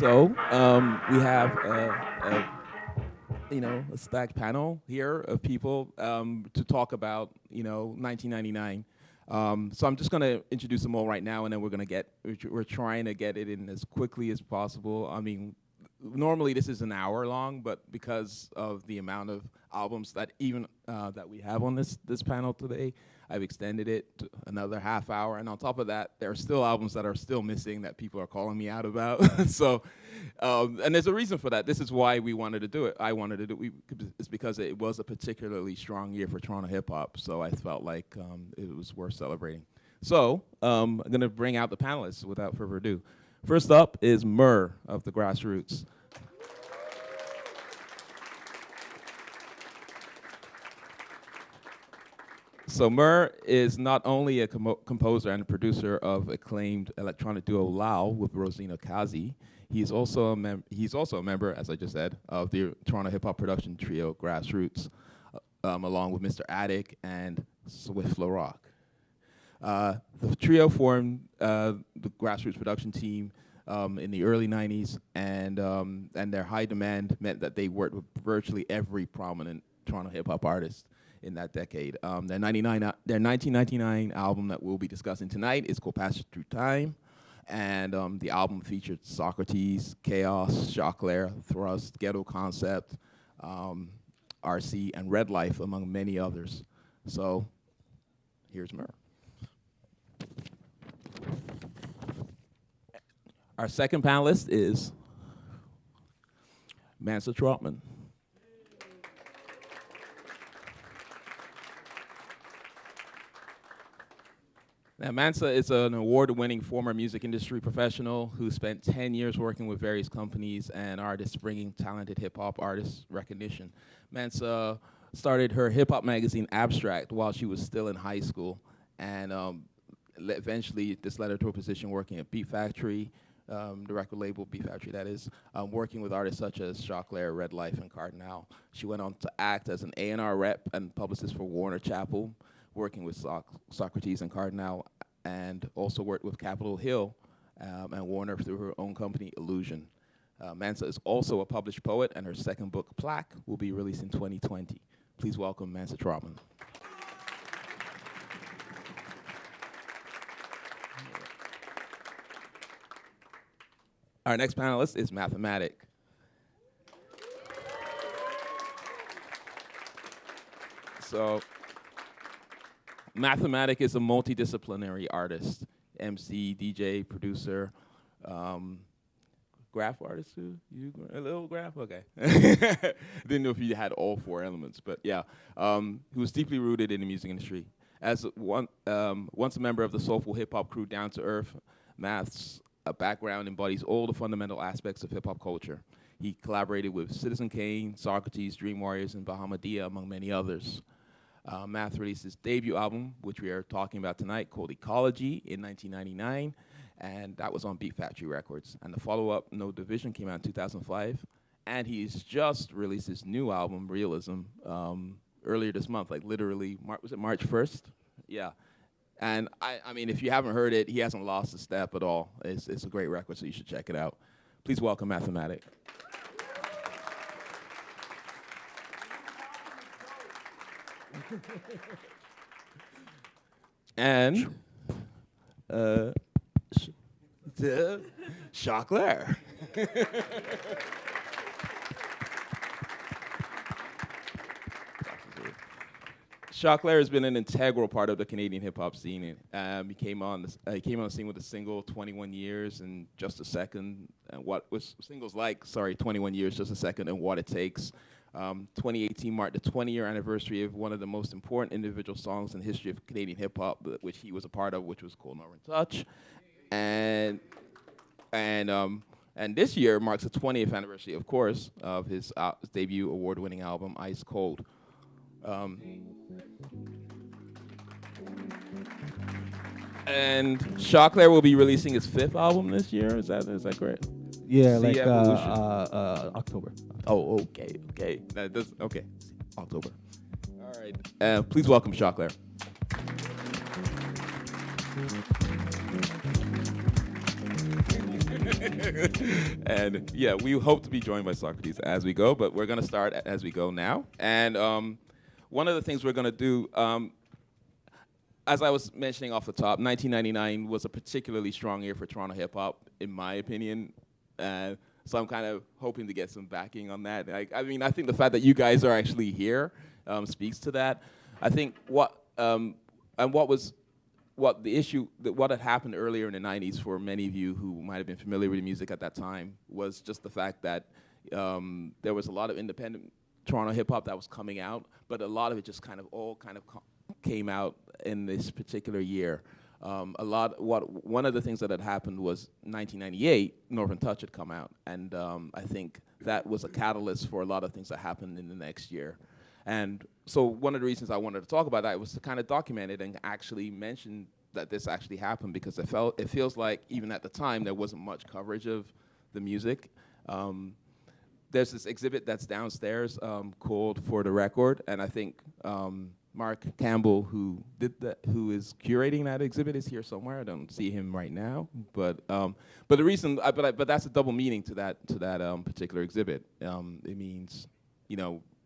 We have a stacked panel here of people to talk about 1999. So I'm just going to introduce them all right now, and then we're trying to get it in as quickly as possible. I mean, normally this is an hour long, but because of the amount of albums that that we have on this panel today, I've extended it to another half hour. And on top of that, there are still albums that are still missing that people are calling me out about. And there's a reason for that. This is why we wanted to do it. I wanted to do it. It's because it was a particularly strong year for Toronto hip hop. So I felt like it was worth celebrating. So I'm going to bring out the panelists without further ado. First up is Mur of the Grassroots. So Mur is not only a composer and a producer of acclaimed electronic duo Lao with Rosina Kazi, he's also a member, as I just said, of the Toronto hip hop production trio Grassroots, along with Mr. Attic and Swift LaRock. The trio formed the Grassroots production team in the early 90s, and their high demand meant that they worked with virtually every prominent Toronto hip hop artist in that decade. Their 1999 album that we'll be discussing tonight is called Passage Through Time, and the album featured Socrates, Chaos, Choclair, Thrust, Ghetto Concept, RC, and Red Life, among many others. So here's Mur. Our second panelist is Mansa Trotman. Now, Mansa is an award-winning former music industry professional who spent 10 years working with various companies and artists, bringing talented hip-hop artists recognition. Mansa started her hip-hop magazine, Abstract, while she was still in high school, and eventually this led her to a position working at Beat Factory, the record label Beat Factory, that is, working with artists such as Choclair, Red Life, and Cardinal. She went on to act as an A&R rep and publicist for Warner Chappell, working with Socrates and Cardinal, and also worked with Capitol Hill and Warner through her own company, Illusion. Mansa is also a published poet, and her second book, Plaque, will be released in 2020. Please welcome Mansa Trotman. Our next panelist is Mathematic. So, Mathematic is a multidisciplinary artist, MC, DJ, producer, graph artist too? A little graph? Okay. Didn't know if you had all four elements, but yeah. He was deeply rooted in the music industry. As once a member of the soulful hip-hop crew Down to Earth, Math's background embodies all the fundamental aspects of hip-hop culture. He collaborated with Citizen Kane, Socrates, Dream Warriors, and Bahamadia, among many others. Math released his debut album, which we are talking about tonight, called Ecology in 1999, and that was on Beat Factory Records. And the follow-up, No Division, came out in 2005, and he's just released his new album, Realism, earlier this month, like literally, was it March 1st? Yeah. And I mean, if you haven't heard it, he hasn't lost a step at all. It's a great record, so you should check it out. Please welcome Mathematic. And Choclair. Choclair has been an integral part of the Canadian hip hop scene. He came on the scene with the single 21 Years and Just a Second, and what was singles like, 21 Years, Just a Second, and What It Takes. 2018 marked the 20-year anniversary of one of the most important individual songs in the history of Canadian hip-hop, which he was a part of, which was called Northern Touch. And this year marks the 20th anniversary, of course, of his debut award-winning album, Ice Cold. And Choclair will be releasing his 5th album this year. Is that correct? Yeah, like October. Oh, okay. Okay, October. All right. Please welcome Choclair. And yeah, we hope to be joined by Socrates as we go, but we're going to start as we go now. And one of the things we're going to do, as I was mentioning off the top, 1999 was a particularly strong year for Toronto hip hop, in my opinion. So I'm kind of hoping to get some backing on that. I mean, I think the fact that you guys are actually here speaks to that. I think what had happened earlier in the 90s for many of you who might have been familiar with the music at that time was just the fact that there was a lot of independent Toronto hip hop that was coming out, but a lot of it just kind of came out in this particular year. One of the things that had happened was 1998, Northern Touch had come out, and I think that was a catalyst for a lot of things that happened in the next year. And so one of the reasons I wanted to talk about that was to kind of document it and actually mention that this actually happened, because it feels like even at the time there wasn't much coverage of the music. There's this exhibit that's downstairs called For the Record, and I think Mark Campbell, who is curating that exhibit, is here somewhere. I don't see him right now, but the reason, but that's a double meaning to that particular exhibit. It means,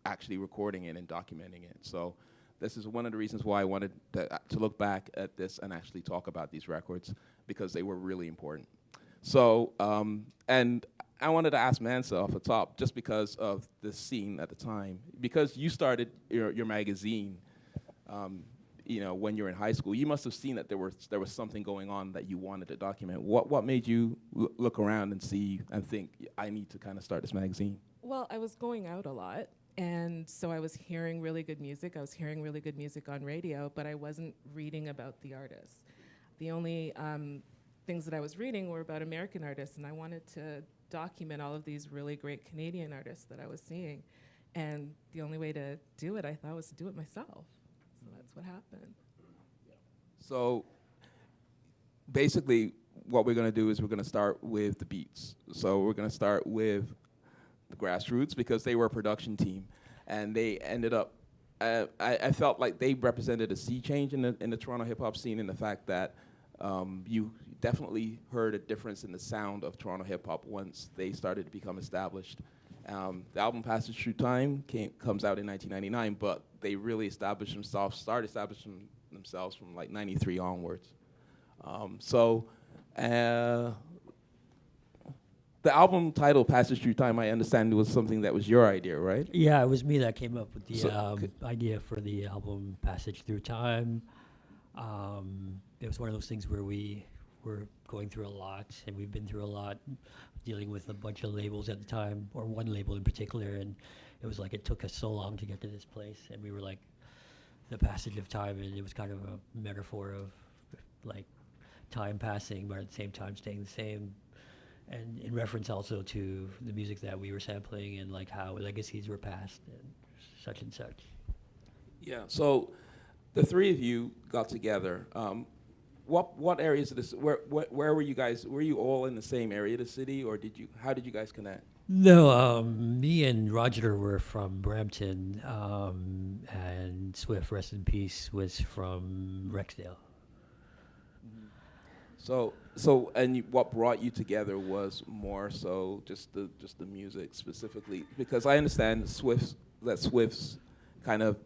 actually recording it and documenting it. So this is one of the reasons why I wanted to look back at this and actually talk about these records, because they were really important. So, and I wanted to ask Mansa off the top, just because of the scene at the time, because you started your magazine, when you were in high school. You must have seen that there was something going on that you wanted to document. What made you look around and see and think, I need to kind of start this magazine? Well, I was going out a lot, and so I was hearing really good music. I was hearing really good music on radio, but I wasn't reading about the artists. The only things that I was reading were about American artists, and I wanted to document all of these really great Canadian artists that I was seeing. And the only way to do it, I thought, was to do it myself. So that's what happened. So basically, what we're going to do is we're going to start with the beats. So we're going to start with the Grassroots, because they were a production team, and they ended up. I felt like they represented a sea change in the Toronto hip hop scene, in the fact that you definitely heard a difference in the sound of Toronto hip hop once they started to become established. The album Passage Through Time comes out in 1999, but they really started establishing themselves from like 93 onwards. The album title, Passage Through Time, I understand was something that was your idea, right? Yeah, it was me that came up with the idea for the album Passage Through Time. It was one of those things where we were going through a lot, and we've been through a lot, dealing with a bunch of labels at the time, or one label in particular, and it was like it took us so long to get to this place, and we were like the passage of time, and it was kind of a metaphor of like time passing, but at the same time staying the same. And in reference also to the music that we were sampling, and like how legacies were passed and such and such. Yeah. So the three of you got together. What areas of this? Where were you guys? Were you all in the same area of the city, or how did you guys connect? No, me and Roger were from Brampton, and Swift, rest in peace, was from Rexdale. And what brought you together was more so just the music specifically, because I understand Swift's kind of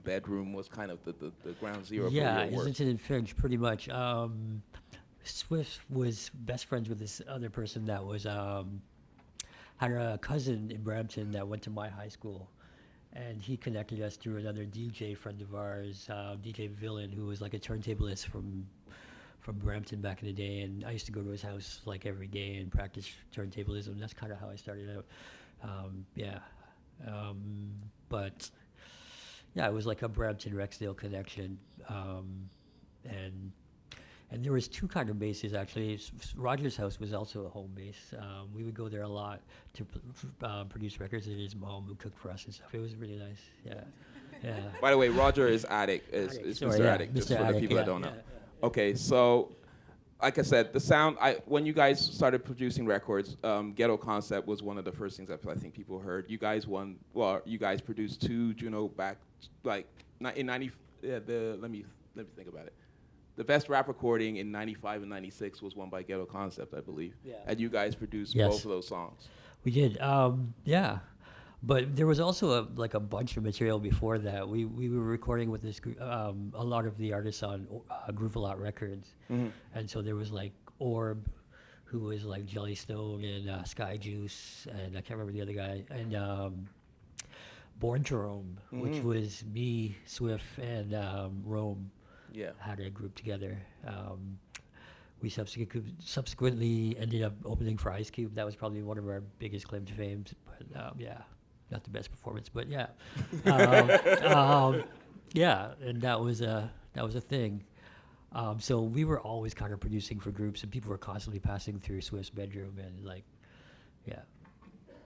bedroom was kind of the ground zero for your work. Yeah, Islington and Finch, pretty much. Swift was best friends with this other person that was had a cousin in Brampton that went to my high school, and he connected us through another DJ friend of ours, DJ Villain, who was like a turntablist from Brampton back in the day, and I used to go to his house like every day and practice turntablism. That's kind of how I started out. But yeah, it was like a Brampton Rexdale connection, and there was two kind of bases actually. Roger's house was also a home base. We would go there a lot to produce records, and his mom would cook for us and stuff. It was really nice. Yeah. By the way, Roger is Attic. Is Mr. Attic, just for the people that don't know. Okay, so like I said, the sound. When you guys started producing records, Ghetto Concept was one of the first things that I think people heard. You guys you guys produced two Juno back, like in 90. Yeah, let me think about it. the best rap recording in '95 and '96 was one by Ghetto Concept, I believe. Yeah. And you guys produced Yes. both of those songs. We did. Yeah. But there was also a bunch of material before that. We were recording with this a lot of the artists on Groove A Lot Records, and so there was like Orb, who was like Jellystone and Sky Juice, and I can't remember the other guy, and Born to Roam, which was me, Swift, and Rome Yeah. had a group together. We subsequently ended up opening for Ice Cube. That was probably one of our biggest claim to fame. But yeah, not the best performance, but yeah, yeah, and that was a thing. So we were always kind of producing for groups, and people were constantly passing through Swift's bedroom, and like, yeah.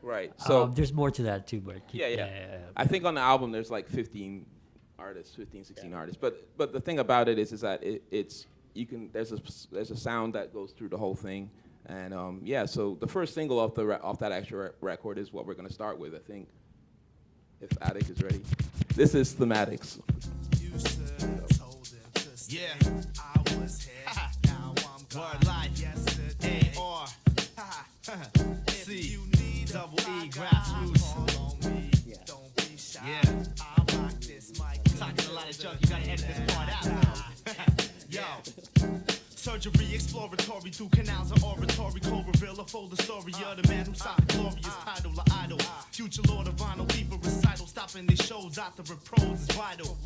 Right. So There's more to that too, but yeah. I think on the album there's like 15 artists, 15, 16 artists. But the thing about it is that it's there's a sound that goes through the whole thing, and So the first single off that extra record is what we're gonna start with, I think. If Attic is ready, this is Thematics. Yeah, I was here. Now I'm gone. Word life. Yesterday. A-R. C. Double E. Grassroots. Don't be shy. Yeah. I rock this mic. Talking a lot of junk. You gotta edit this part out. Yo. Surgery exploratory through canals of oratory. Co-reveal a folder story of the man who sought the glorious title of idol. Future lord of vinyl, people recital. Stopping these shows after a prose is vital.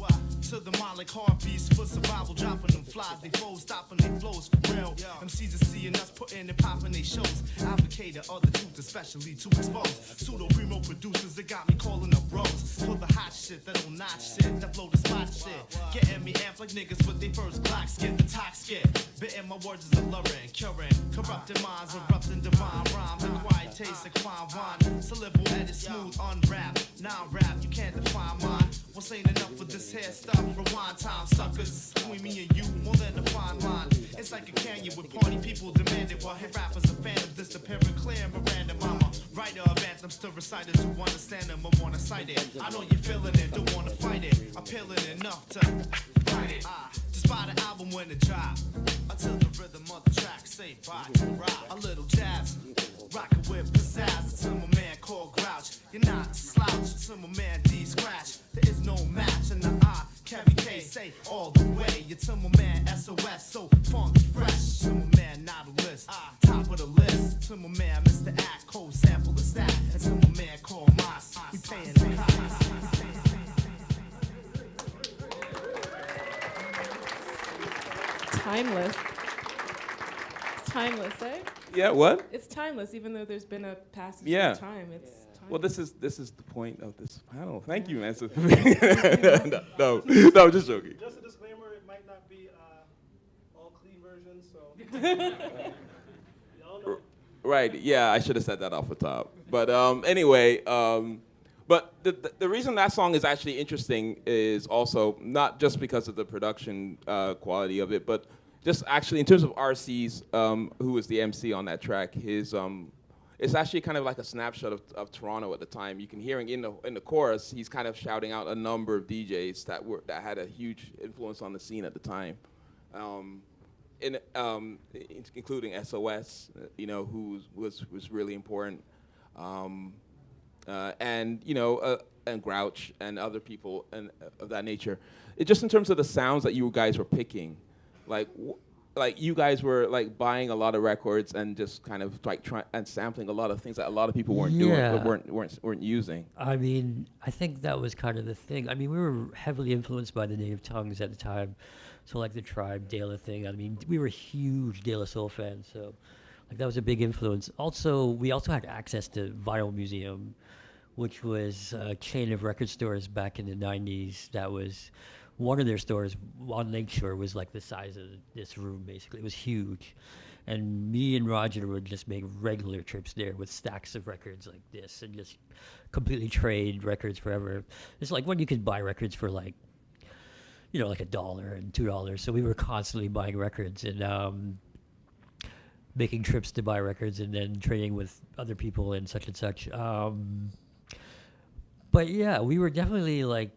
To the Malik heartbeats for survival. Dropping them flies, they foes, stopping they flows for real. MCs are seeing us putting and popping they shows. Advocator of the truth, especially to expose. Pseudo primo producers that got me calling up bros. For the hot shit, that don't notch shit, that blow the spot shit. Getting me amped like niggas with they first Glocks. Get the toxic. Bitten my words is alluring, curing. Corrupted minds, erupting divine rhymes. Acquired taste like fine wine. Syllable edit, smooth, unwrap. Now rap, you can't define mine. What's ain't enough for this hair stuff? Rewind time, suckers. Between me and you, more than a fine line. It's like a canyon with party people demanding. While hip rappers are phantoms, disappearing clear. Miranda mama, writer of anthems to reciters who understand them or wanna cite it. I know you're feeling it, don't wanna fight it. Appealing enough to write it. Just buy the album when it drop. Until the rhythm of the track say bye to rock. A little jazz, rockin' with pizzazz. To my man called Grouch, you're not a slouch. To my man D Scratch, there is no match. And the I, Kevin K, say all the way. You're to my man SOS, so funky fresh. To my man Nautilus, top of the list. To my man Mr. Act, cold sample the stat. And to my man called Moss, we paying the cost. Timeless. It's timeless, eh? Yeah. What? It's timeless, even though there's been a passage Yeah. of time. It's timeless. Well, this is the point of this panel. Thank you, man. No, just joking. Just a disclaimer, it might not be all clean versions, so y'all know. Right. Yeah, I should have said that off the top. But anyway, but the reason that song is actually interesting is also not just because of the production quality of it, but just actually in terms of RC's, who was the MC on that track, his it's actually kind of like a snapshot of Toronto at the time. You can hear in the chorus, he's kind of shouting out a number of DJs that had a huge influence on the scene at the time, including SOS, who was really important, and and Grouch and other people and of that nature. It just in terms of the sounds that you guys were picking, like you guys were like buying a lot of records and just kind of like trying and sampling a lot of things that a lot of people weren't doing, weren't using. I mean, I think that was kind of the thing. I mean, we were heavily influenced by the Native Tongues at the time. So like the Tribe, De La thing. I mean, we were huge De La Soul fans. So like that was a big influence. Also, we also had access to Vinyl Museum, which was a chain of record stores back in the 90s. That was one of their stores on Lakeshore was like the size of this room, basically. It was huge. And me and Roger would just make regular trips there with stacks of records like this and just completely trade records forever. It's like when you could buy records for like, like $1 and $2. So we were constantly buying records and making trips to buy records and then trading with other people and such. But yeah, we were definitely like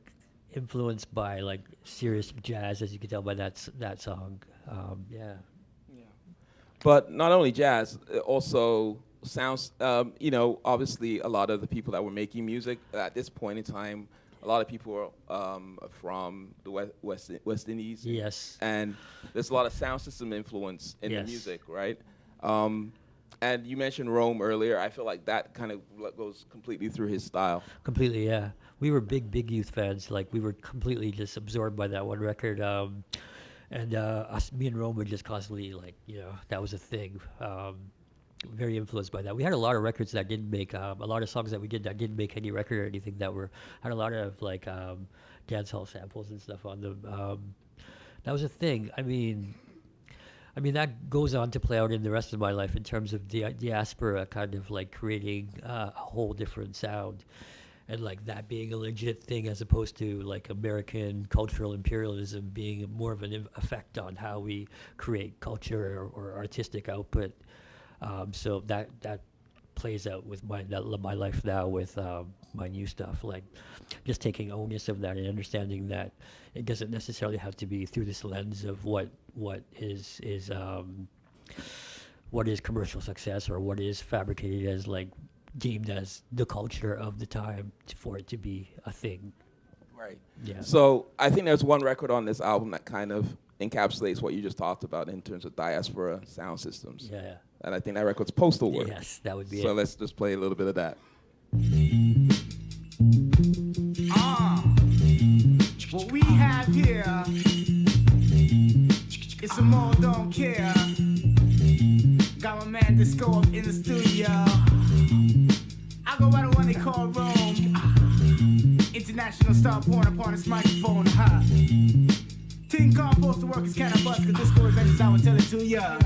influenced by like serious jazz, as you can tell by that song. Yeah. But not only jazz, also sounds. Obviously, a lot of the people that were making music at this point in time, a lot of people are from the West Indies. Yes. And there's a lot of sound system influence in the Yes. music, right? And you mentioned Rome earlier. I feel like that kind of goes completely through his style. Completely, yeah. We were big Youth fans. Like, we were completely just absorbed by that one record. Me and Rome were just constantly like, that was a thing. Very influenced by that. We had a lot of records that didn't make, a lot of songs that we did that didn't make any record or anything that had a lot of like dance hall samples and stuff on them. That was a thing. I mean, that goes on to play out in the rest of my life in terms of the diaspora kind of like creating a whole different sound. And like that being a legit thing as opposed to like American cultural imperialism being more of an effect on how we create culture or artistic output. So that plays out with my life now with my new stuff, like just taking onus of that and understanding that it doesn't necessarily have to be through this lens of what is commercial success or what is fabricated as like deemed as the culture of the time for it to be a thing. Right. Yeah. So I think there's one record on this album that kind of encapsulates what you just talked about in terms of diaspora sound systems. Yeah. And I think that record's Postal Work. Yes, that would be So it. let's just play a little bit of that. What we have here is some more don't care. Got my man Disco up in the studio. I go by the one they call Rome. International star porn upon this microphone. Think Kong Postal Work is kinda bust, cause Disco Adventures I will tell it to ya.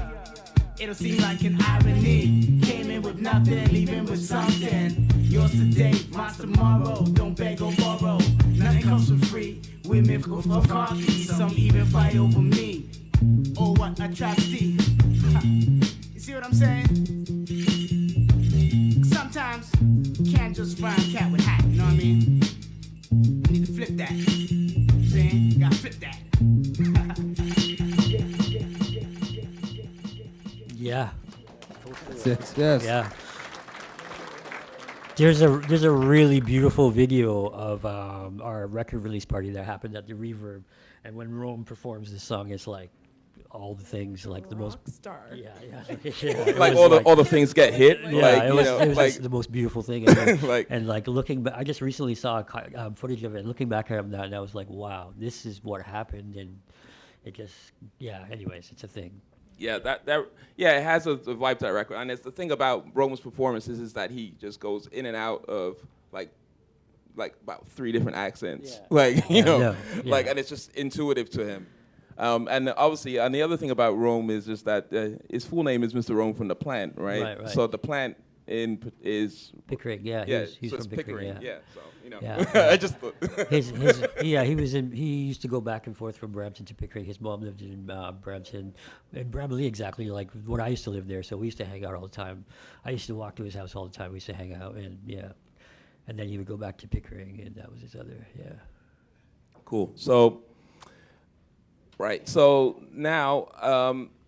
It'll seem like an irony. Came in with nothing, leaving with something. Yours today, mine tomorrow. Don't beg or borrow. Nothing comes for free. Women for coffee. Some even fight over me. Oh, what a travesty. You see what I'm saying? Sometimes you can't just rhyme cat with hat. You know what I mean? You need to flip that. You know what I'm saying? You gotta flip that. Yeah. Yes. Yeah. There's a really beautiful video of our record release party that happened at the Reverb, and when Rome performs this song, it's like all the things, like the most. Rock star. Yeah. It Like was all the things get hit. Yeah, like, it you was, know, it was like just the most beautiful thing ever. Like- and like looking back, I just recently saw footage of it. Looking back at that, and I was like, wow, this is what happened, and it just, yeah. Anyways, it's a thing. yeah, it has a vibe to that record. And it's the thing about Roman's performances is that he just goes in and out of like about 3 different accents. Yeah. Like, you know, Yeah. like, and it's just intuitive to him. And obviously, and the other thing about Rome is just that his full name is Mr. Rome from the Plant, right? Right. So the Plant is Pickering, yeah. yeah, He's so from it's Pickering, yeah. yeah. So you know, Yeah. I just thought. He used to go back and forth from Brampton to Pickering. His mom lived in Brampton, in Bramalea, exactly like when I used to live there. So we used to hang out all the time. I used to walk to his house all the time. We used to hang out, and yeah, and then he would go back to Pickering, and that was his other, yeah. Cool. So, right. So now,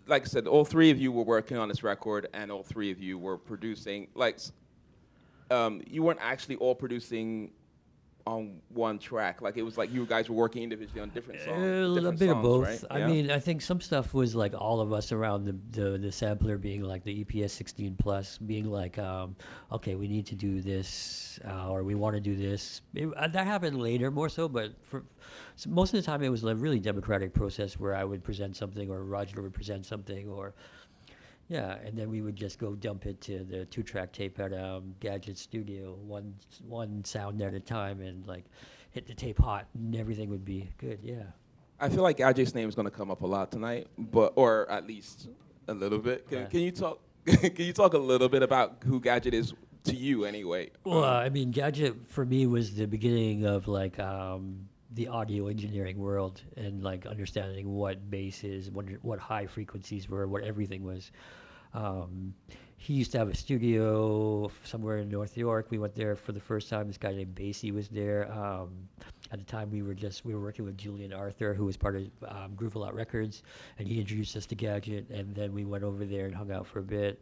like I said, all 3 of you were working on this record, and all 3 of you were producing. Like, you weren't actually all producing on one track. Like, it was like you guys were working individually on different songs. A different bit of songs, both. right? I Yeah? mean, I think some stuff was like all of us around the sampler being like the EPS 16 plus, being like, okay, we need to do this, or we want to do this. That happened later more so, but so most of the time it was a really democratic process where I would present something or Roger would present something, or yeah, and then we would just go dump it to the 2-track tape at Gadget Studio, one sound at a time, and like hit the tape hot, and everything would be good. Yeah. I feel like Gadget's name is going to come up a lot tonight, or at least a little bit. Yeah. Can you talk? Can you talk a little bit about who Gadget is to you, anyway? Well, I mean, Gadget for me was the beginning of like the audio engineering world and like understanding what bass is, what high frequencies were, what everything was. He used to have a studio somewhere in North York. We went there for the first time. This guy named Basie was there. At the time, we were working with Julian Arthur, who was part of Groove A Lot Records, and he introduced us to Gadget, and then we went over there and hung out for a bit.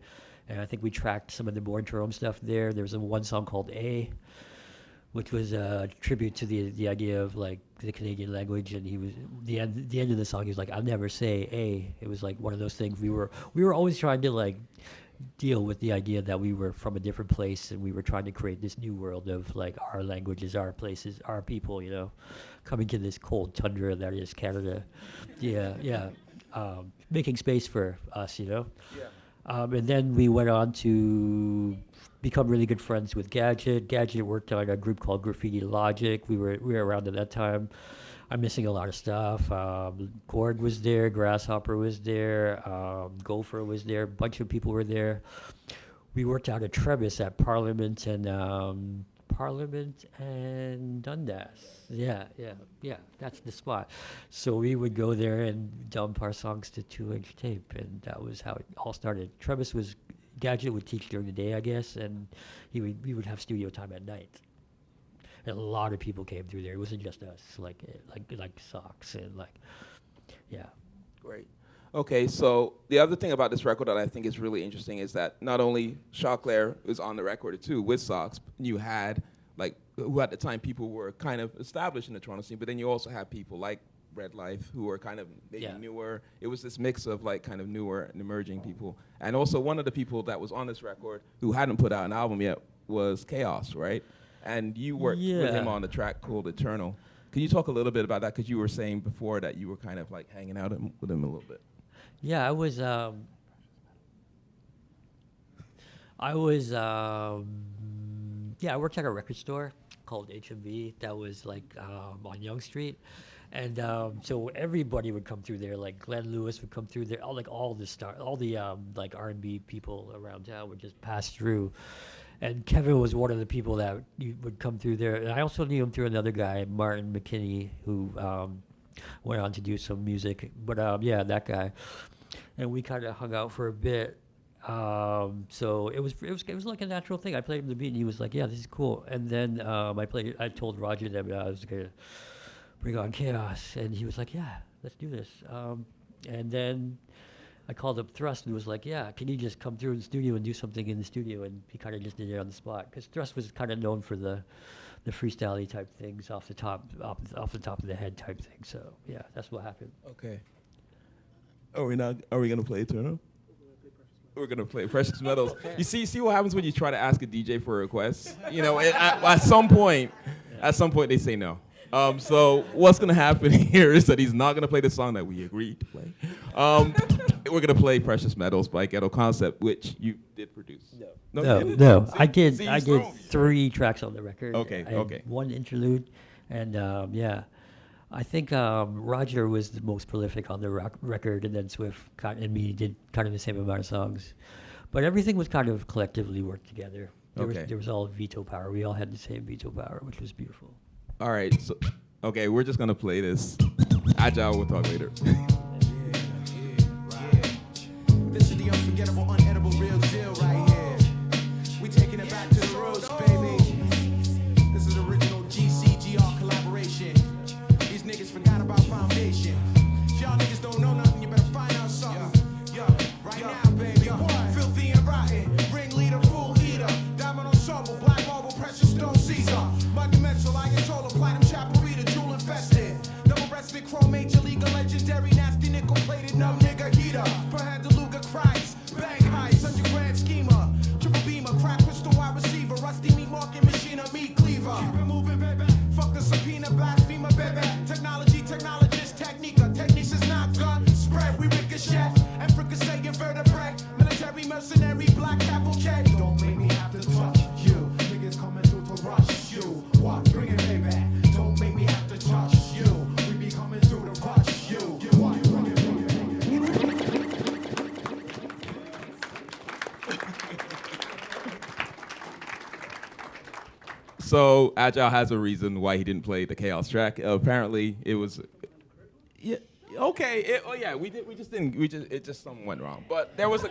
And I think we tracked some of the Born Jerome stuff there. There was one song called A, which was a tribute to the idea of like the Canadian language, and he was the end of the song. He was like, "I'll never say A." It was like one of those things. We were always trying to like deal with the idea that we were from a different place, and we were trying to create this new world of like our languages, our places, our people. You know, coming to this cold tundra that is Canada. Yeah. Making space for us. You know. Yeah. And then we went on to become really good friends with Gadget. Gadget worked on a group called Graffiti Logic. We were around at that time. I'm missing a lot of stuff. Gord was there, Grasshopper was there, Gopher was there, a bunch of people were there. We worked out at Trebas at Parliament and Dundas. Yeah, that's the spot. So we would go there and dump our songs to 2-inch tape, and that was how it all started. Gadget would teach during the day, I guess, and we would have studio time at night. And a lot of people came through there. It wasn't just us, like Socks and yeah. Great. Okay, so the other thing about this record that I think is really interesting is that not only Choclair is on the record too with Socks, you had who at the time people were kind of established in the Toronto scene, but then you also have people like Red Life who were kind of maybe newer. It was this mix of like kind of newer and emerging people. And also one of the people that was on this record who hadn't put out an album yet was Chaos, right? And you worked with him on the track called Eternal. Can you talk a little bit about that? Because you were saying before that you were kind of like hanging out with him a little bit. Yeah, I was I worked at a record store called HMV that was like on Yonge Street. And so everybody would come through there, like Glenn Lewis would come through there, all the like R&B people around town would just pass through. And Kevin was one of the people that would come through there. And I also knew him through another guy, Martin McKinney, who went on to do some music. But that guy. And we kind of hung out for a bit. So it was like a natural thing. I played him the beat, and he was like, "Yeah, this is cool." And then I told Roger that I was gonna bring on Chaos, and he was like, "Yeah, let's do this." And then I called up Thrust and was like, "Yeah, can you just come through in the studio and do something in the studio?" And he kind of just did it on the spot, because Thrust was kind of known for the freestyle-y type things off the top of the head type thing. So yeah, that's what happened. Okay. Are we gonna play Eternal? We're gonna play Precious Metals. You see what happens when you try to ask a DJ for a request? You know, at some point they say no. So what's gonna happen here is that he's not gonna play the song that we agreed to play. We're gonna play Precious Metals by Ghetto Concept, which you did produce. No. See, I did 3 tracks on the record. Okay. I had one interlude, and I think Roger was the most prolific on the record, and then Swift and me did kind of the same amount of songs. But everything was kind of collectively worked together. There was all veto power. We all had the same veto power, which was beautiful. All right, so we're just gonna play this. Agile, we'll talk later. This is the unforgettable, unedible, real deal right here. We taking it back to the roots, baby. This is original GCGR collaboration. These niggas forgot about foundation. If y'all niggas don't know nothing, you better find out something. Right now, baby. Filthy and rotten. Ringleader, fool eater. Diamond ensemble, black marble, precious stone Caesar. Monumental, Ayatollah, platinum chapel reader, jewel infested. Double-breasted, chrome, major league, legendary, nasty nickel-plated, numb nigga heater. Per hand, Deluga Christ. Bang heights, 100 grand schemer. Triple beamer, crack pistol, wide receiver. Rusty meat market machine, a meat cleaver. Keep it moving, baby. Fuck the subpoena, blasphemer, baby. Technology, technologist, technica. Techniques is not gun. Spread, we ricochet. And fricassee, invertebrate. Military, mercenary, black apple cake. Don't make me have to touch you. Niggas coming through to rush you. What? Bring it, baby. Don't make me have to touch you. We be coming through to rush you. What? Bring it, bring it, bring it. So Agile has a reason why he didn't play the Chaos track. Apparently, it was, okay. It just something went wrong. But there was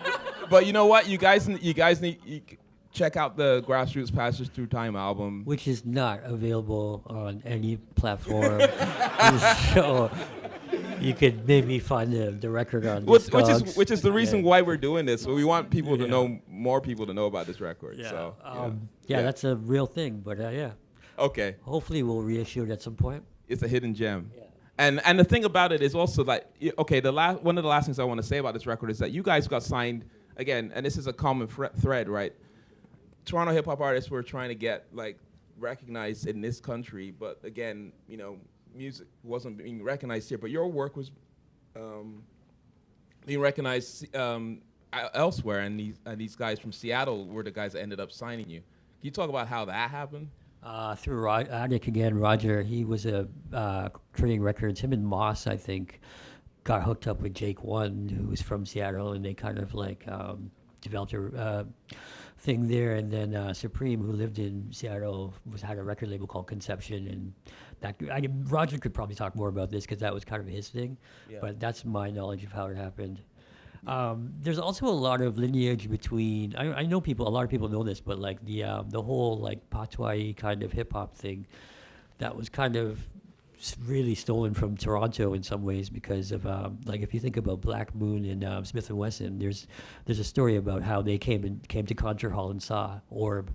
but you know what? You guys need check out the Grassroots Passage Through Time album. Which is not available on any platform. So you could maybe find the record on Discogs. Which is the reason Yeah. why we're doing this. We want people to Yeah. know, more people to know about this record. Yeah. So Yeah, that's a real thing. But yeah, okay. hopefully we'll reissue it at some point. It's a hidden gem. Yeah. And the thing about it is also like, okay, one of the last things I want to say about this record is that you guys got signed again, and this is a common thread, right? Toronto hip hop artists were trying to get like recognized in this country, but again, music wasn't being recognized here. But your work was being recognized elsewhere, and these guys from Seattle were the guys that ended up signing you. Can you talk about how that happened? Through Attic again, Roger, he was creating records. Him and Moss, I think, got hooked up with Jake One, who was from Seattle, and they kind of like developed a thing there. And then Supreme, who lived in Seattle, had a record label called Conception, and Roger could probably talk more about this because that was kind of his thing. Yeah. But that's my knowledge of how it happened. There's also a lot of lineage between. I know a lot of people know this, but like the whole like patois kind of hip hop thing, that was kind of really stolen from Toronto in some ways because of like if you think about Black Moon and Smith and Wesson, there's a story about how they came to concert hall and saw Orb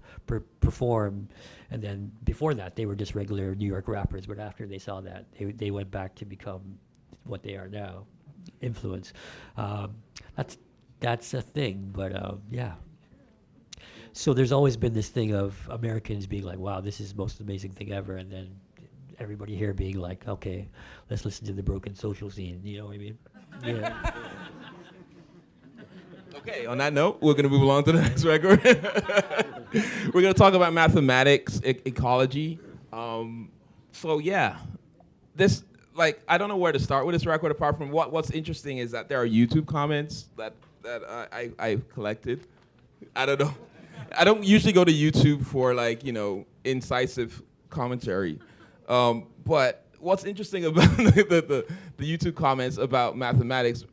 perform, and then before that they were just regular New York rappers, but after they saw that they went back to become what they are now, Influence. That's a thing, but yeah. So there's always been this thing of Americans being like, wow, this is the most amazing thing ever, and then everybody here being like, okay, let's listen to the broken social scene. You know what I mean? Yeah. Okay, on that note, we're going to move along to the next record. We're going to talk about mathematics, ecology. So yeah, this, like, I don't know where to start with this record apart from what's interesting is that there are YouTube comments that I collected. I don't know. I don't usually go to YouTube for like, incisive commentary. But what's interesting about the YouTube comments about mathematics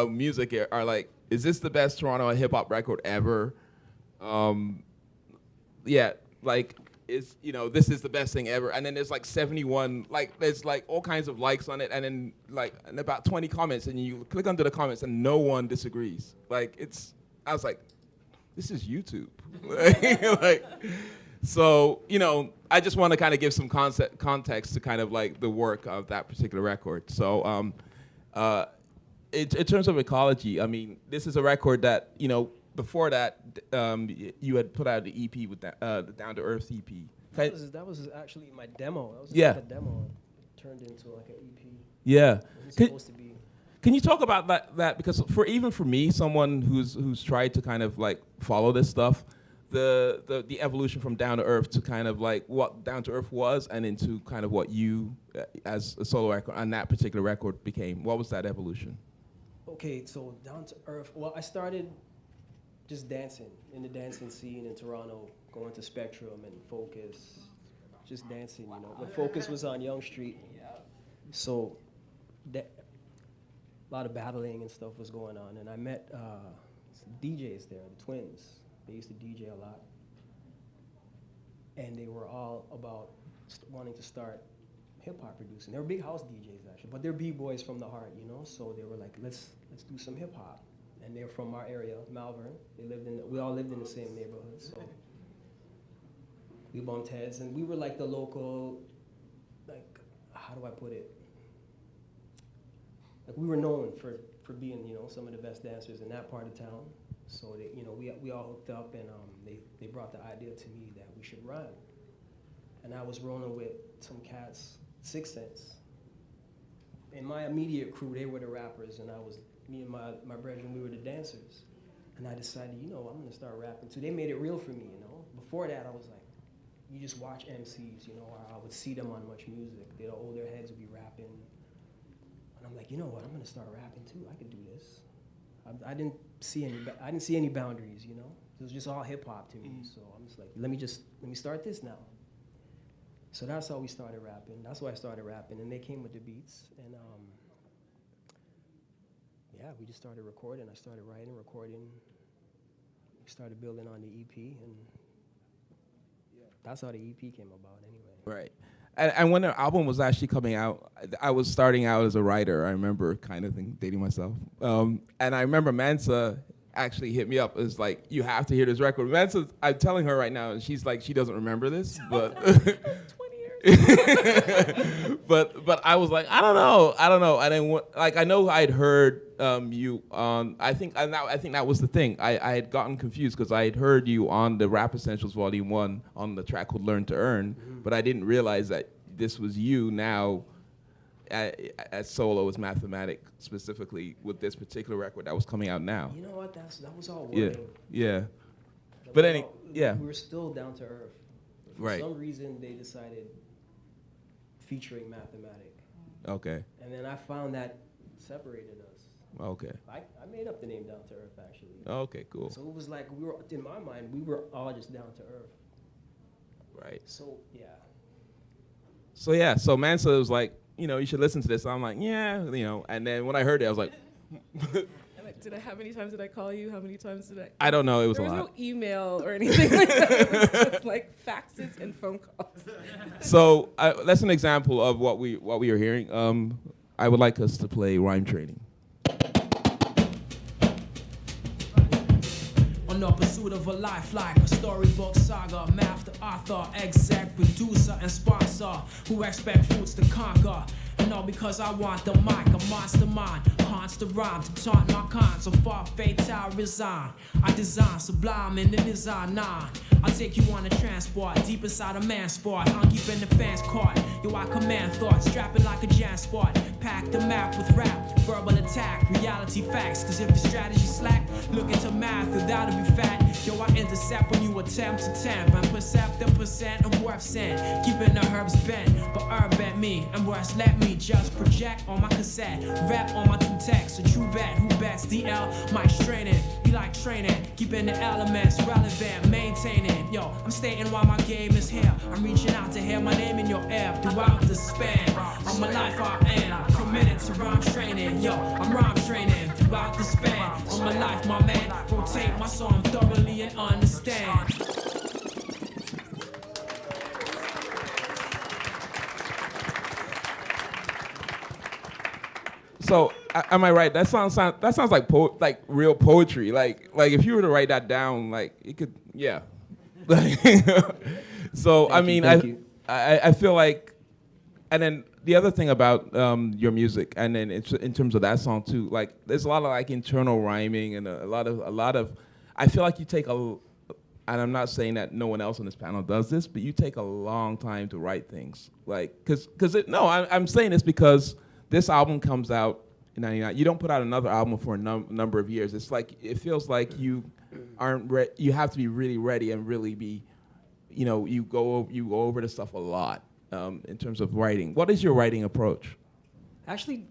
music are like, is this the best Toronto hip hop record ever? Yeah, like this is the best thing ever. And then there's like 71, like there's like all kinds of likes on it, and then like and about 20 comments, and you click onto the comments and no one disagrees. Like I was like, this is YouTube. So, I just want to kind of give some context to kind of like the work of that particular record. So, in terms of ecology, I mean, this is a record that, before that, you had put out the EP with the Down to Earth EP. That was actually my demo. That was Yeah. like a demo turned into like an EP. Yeah. It was supposed to be. Can you talk about that? Because for me, someone who's tried to kind of like follow this stuff, the evolution from Down to Earth to kind of like what Down to Earth was and into kind of what you as a solo record on that particular record became. What was that evolution? Okay, so Down to Earth. Well, I started just dancing in the dancing scene in Toronto, going to Spectrum and Focus, just dancing, When Focus was on Yonge Street. So that, a lot of battling and stuff was going on, and I met some DJs there, the Twins. They used to DJ a lot, and they were all about wanting to start hip-hop producing. They were big house DJs, actually, but they're B-boys from the heart, So they were like, let's do some hip-hop. And they're from our area, Malvern. We all lived in the same neighborhood, so we bumped heads, and we were like the local, like, how do I put it? Like, we were known for being, some of the best dancers in that part of town. So they, we all hooked up, and they brought the idea to me that we should rhyme. And I was rolling with some cats, Six Sense. In my immediate crew, they were the rappers, and me and my brethren, we were the dancers. And I decided, I'm gonna start rapping too. They made it real for me, Before that, I was like, you just watch MCs, I would see them on Much Music. The older heads would be rapping. And I'm like, you know what, I'm gonna start rapping too. I could do this. I didn't see any boundaries, It was just all hip hop to me. So I'm just like, let me start this now. So that's how we started rapping. That's why I started rapping, and they came with the beats, and yeah, we just started recording. I started writing, recording, started building on the EP, and that's how the EP came about anyway. Right. And when the album was actually coming out, I was starting out as a writer. I remember kind of dating myself. And I remember Mansa actually hit me up. It's like, you have to hear this record. Mansa, I'm telling her right now, and she's like, she doesn't remember this, but 20 years. but I was like, I don't know. And then I know I'd heard you on. I think that was the thing. I had gotten confused because I had heard you on the Rap Essentials Volume 1 on the track called Learn to Earn, but I didn't realize that this was you now as solo as Mathematic, specifically with this particular record that was coming out now. You know what? That was all Yeah, wording. yeah. That But was yeah. we were still down to earth. For Right. some reason, they decided featuring Mathematic, Okay, and then I found that separated us. okay, I made up the name Down to Earth actually. okay, cool. So it was like we were, in my mind, we were all just down to earth. Right. So yeah. So Mansa was like, you should listen to this. I'm like, yeah, and then when I heard it, I was like, How many times did I call you? How many times did I? I don't know, it was There a was lot. no email or anything like that. It was just like faxes and phone calls. So that's an example of what we are hearing. I would like us to play Rhyme Training. On the pursuit of a life like a storybook saga, math the author, exec, producer, and sponsor who expect fruits to conquer. And all because I want the mic, a monster mind, haunts the rhyme to taunt my kind. So far, fatal resign. I design sublime in the design 9. I'll take you on a transport, deep inside a man's sport. I'm keeping the fans caught. Yo, I command thoughts, strapping like a jam spot. Pack the map with rap, verbal attack, reality facts. Cause if the strategy slack, look into math, without to be fat. Yo, I intercept when you attempt to tempt. And percept the percent of worth sent. Keeping the herbs bent, but herb bent me. And worse, let me just project on my cassette. Rap on my two texts, a true vet who bets DL, mic straining. Be like training, keeping the elements relevant, maintaining. Yo, I'm stating why my game is here. I'm reaching out to hear my name in your ear throughout the span. Of my life I am committed to rhyme training. Yo, I'm rhyme training throughout the span. Of my life, my man, rotate my song thoroughly and understand. So am I right? That sounds like real poetry. Like if you were to write that down, like it could, yeah. So I mean, thank you. I feel like, and then the other thing about your music, and then it's in terms of that song too, like there's a lot of like internal rhyming and a lot of. I feel like you take and I'm not saying that no one else on this panel does this, but you take a long time to write things, like I'm saying this because this album comes out in '99. You don't put out another album for a number of years. It's like it feels like you aren't. You have to be really ready and really be. You go over the stuff a lot in terms of writing. What is your writing approach? Actually,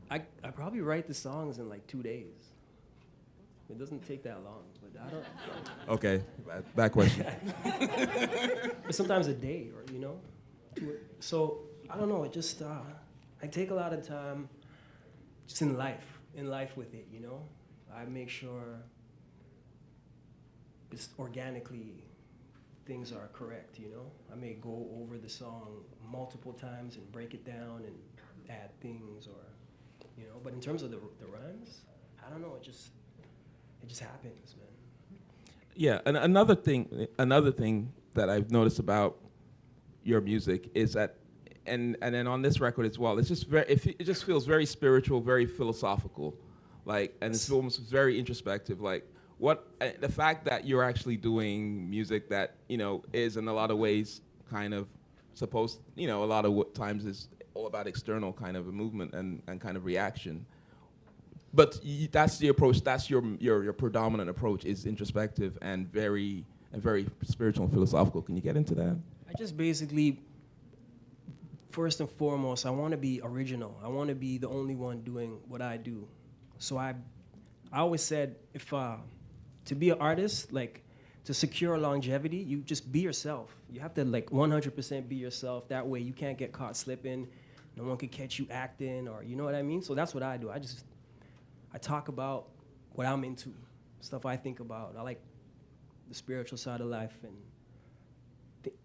I probably write the songs in like 2 days. It doesn't take that long, but I don't. Okay, bad question. But sometimes a day, or So I don't know. It just I take a lot of time, just in life with it. I make sure it's organically things are correct. I may go over the song multiple times and break it down and add things, or But in terms of the rhymes, I don't know. It just happens, man. Yeah, and another thing that I've noticed about your music is that, and then on this record as well, it's just it just feels very spiritual, very philosophical, and it's almost very introspective. The fact that you're actually doing music that is in a lot of ways kind of supposed, a lot of times is all about external kind of a movement and kind of reaction. But that's the approach. That's your predominant approach, is introspective and very spiritual and philosophical. Can you get into that? I just basically, first and foremost, I want to be original. I want to be the only one doing what I do. So I always said, if to be an artist, to secure longevity, you just be yourself. You have to 100% be yourself. That way you can't get caught slipping. No one can catch you acting, or you know what I mean? So that's what I do. I talk about what I'm into. stuff I think about. I like the spiritual side of life and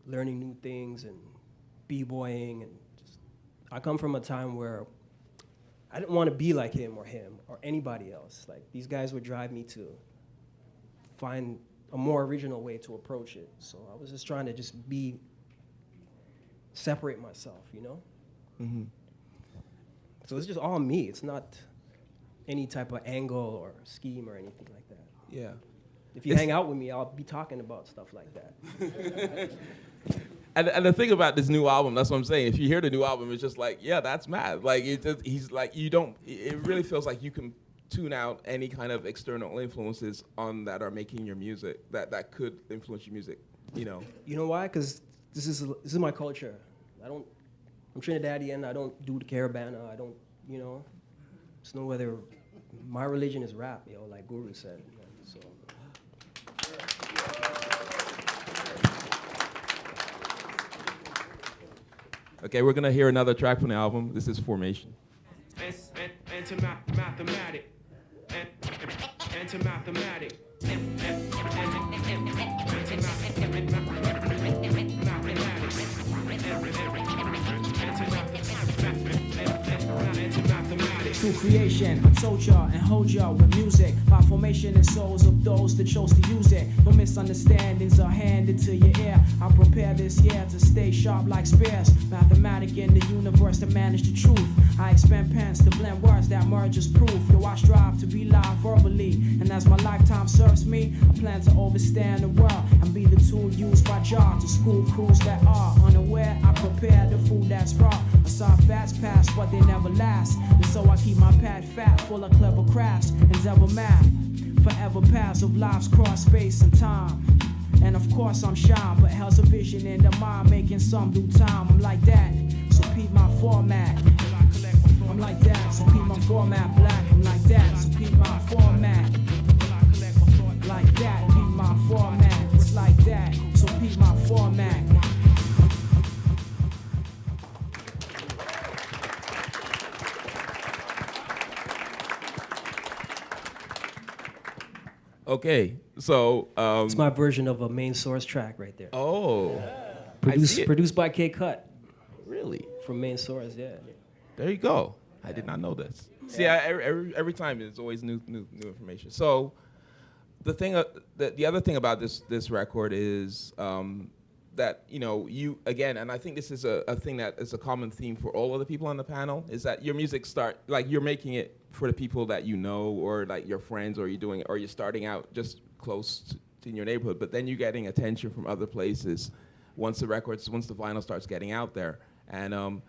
learning new things and b-boying, and just, I come from a time where I didn't want to be like him or anybody else. Like, these guys would drive me to find a more original way to approach it. So I was just trying to just separate myself, you know? Mm-hmm. So it's just all me. It's not any type of angle or scheme or anything like that. Yeah. If you hang out with me, I'll be talking about stuff like that. And the thing about this new album, that's what I'm saying. If you hear the new album, it's just like, yeah, that's mad. Like, he's like, it really feels like you can tune out any kind of external influences on that are making your music, that could influence your music, you know? You know why? Because this is my culture. I'm Trinidadian. I don't do the Carabana. I don't, you know, it's no whether my religion is rap, you know, like Guru said. You know, so. Okay, we're gonna hear another track from the album. This is Formation. Enter mathematic. Enter mathematic. Through creation, I told y'all and hold y'all with music. My formation and souls of those that chose to use it. No misunderstandings are handed to your ear. I prepare this year to stay sharp like spears. Mathematic in the universe to manage the truth. I expend pens to blend words that merge as proof. Yo, I strive to be live verbally. And as my lifetime serves me, I plan to overstand the world and be the tool used by Jah to school crews that are unaware. I prepare the food that's raw. I saw fast pass, but they never last. And so I keep my pad fat, full of clever crafts and devil math. Forever paths of lives cross space and time. And of course I'm shy, but hell's a vision in the mind, making some do time. I'm like that, so peep my format. I'm like that, so peep my format black. I'm like that, so peep my format. Like that, peep my format. It's like that, so peep my format. Okay, so It's my version of a main source track right there. oh, I see it. Produced by K Cut Really? from Main Source, yeah. There you go. I did not know this. See, every time there's always new information. So the other thing about this record is that, you know, you again, and I think this is a thing that is a common theme for all of the people on the panel, is that your music you're making it for the people that you know, or like your friends, or you're starting out just close to in your neighborhood, but then you're getting attention from other places once the vinyl starts getting out there. And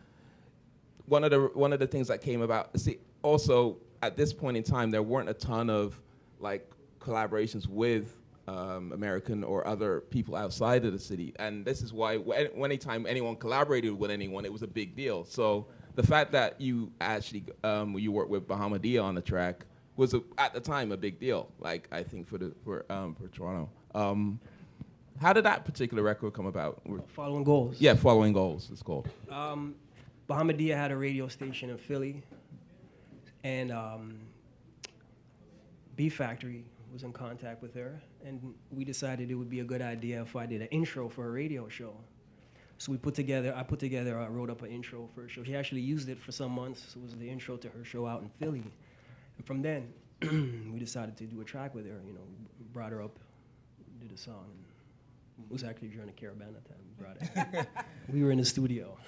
one of the things that came about, also at this point in time, there weren't a ton of like collaborations with American or other people outside of the city, and this is why anytime anyone collaborated with anyone, it was a big deal. So the fact that you actually you worked with Bahamadia on the track was at the time a big deal. Like, I think for Toronto. How did that particular record come about? Following Goals. Yeah, Following Goals, it's called. Bahamadia had a radio station in Philly, and Beef Factory was in contact with her, and we decided it would be a good idea if I did an intro for a radio show. So I wrote up an intro for her show. She actually used it for some months. It was the intro to her show out in Philly. And from then, we decided to do a track with her. You know, we brought her up, did a song. It was actually during the Carabana time we brought it. We were in the studio.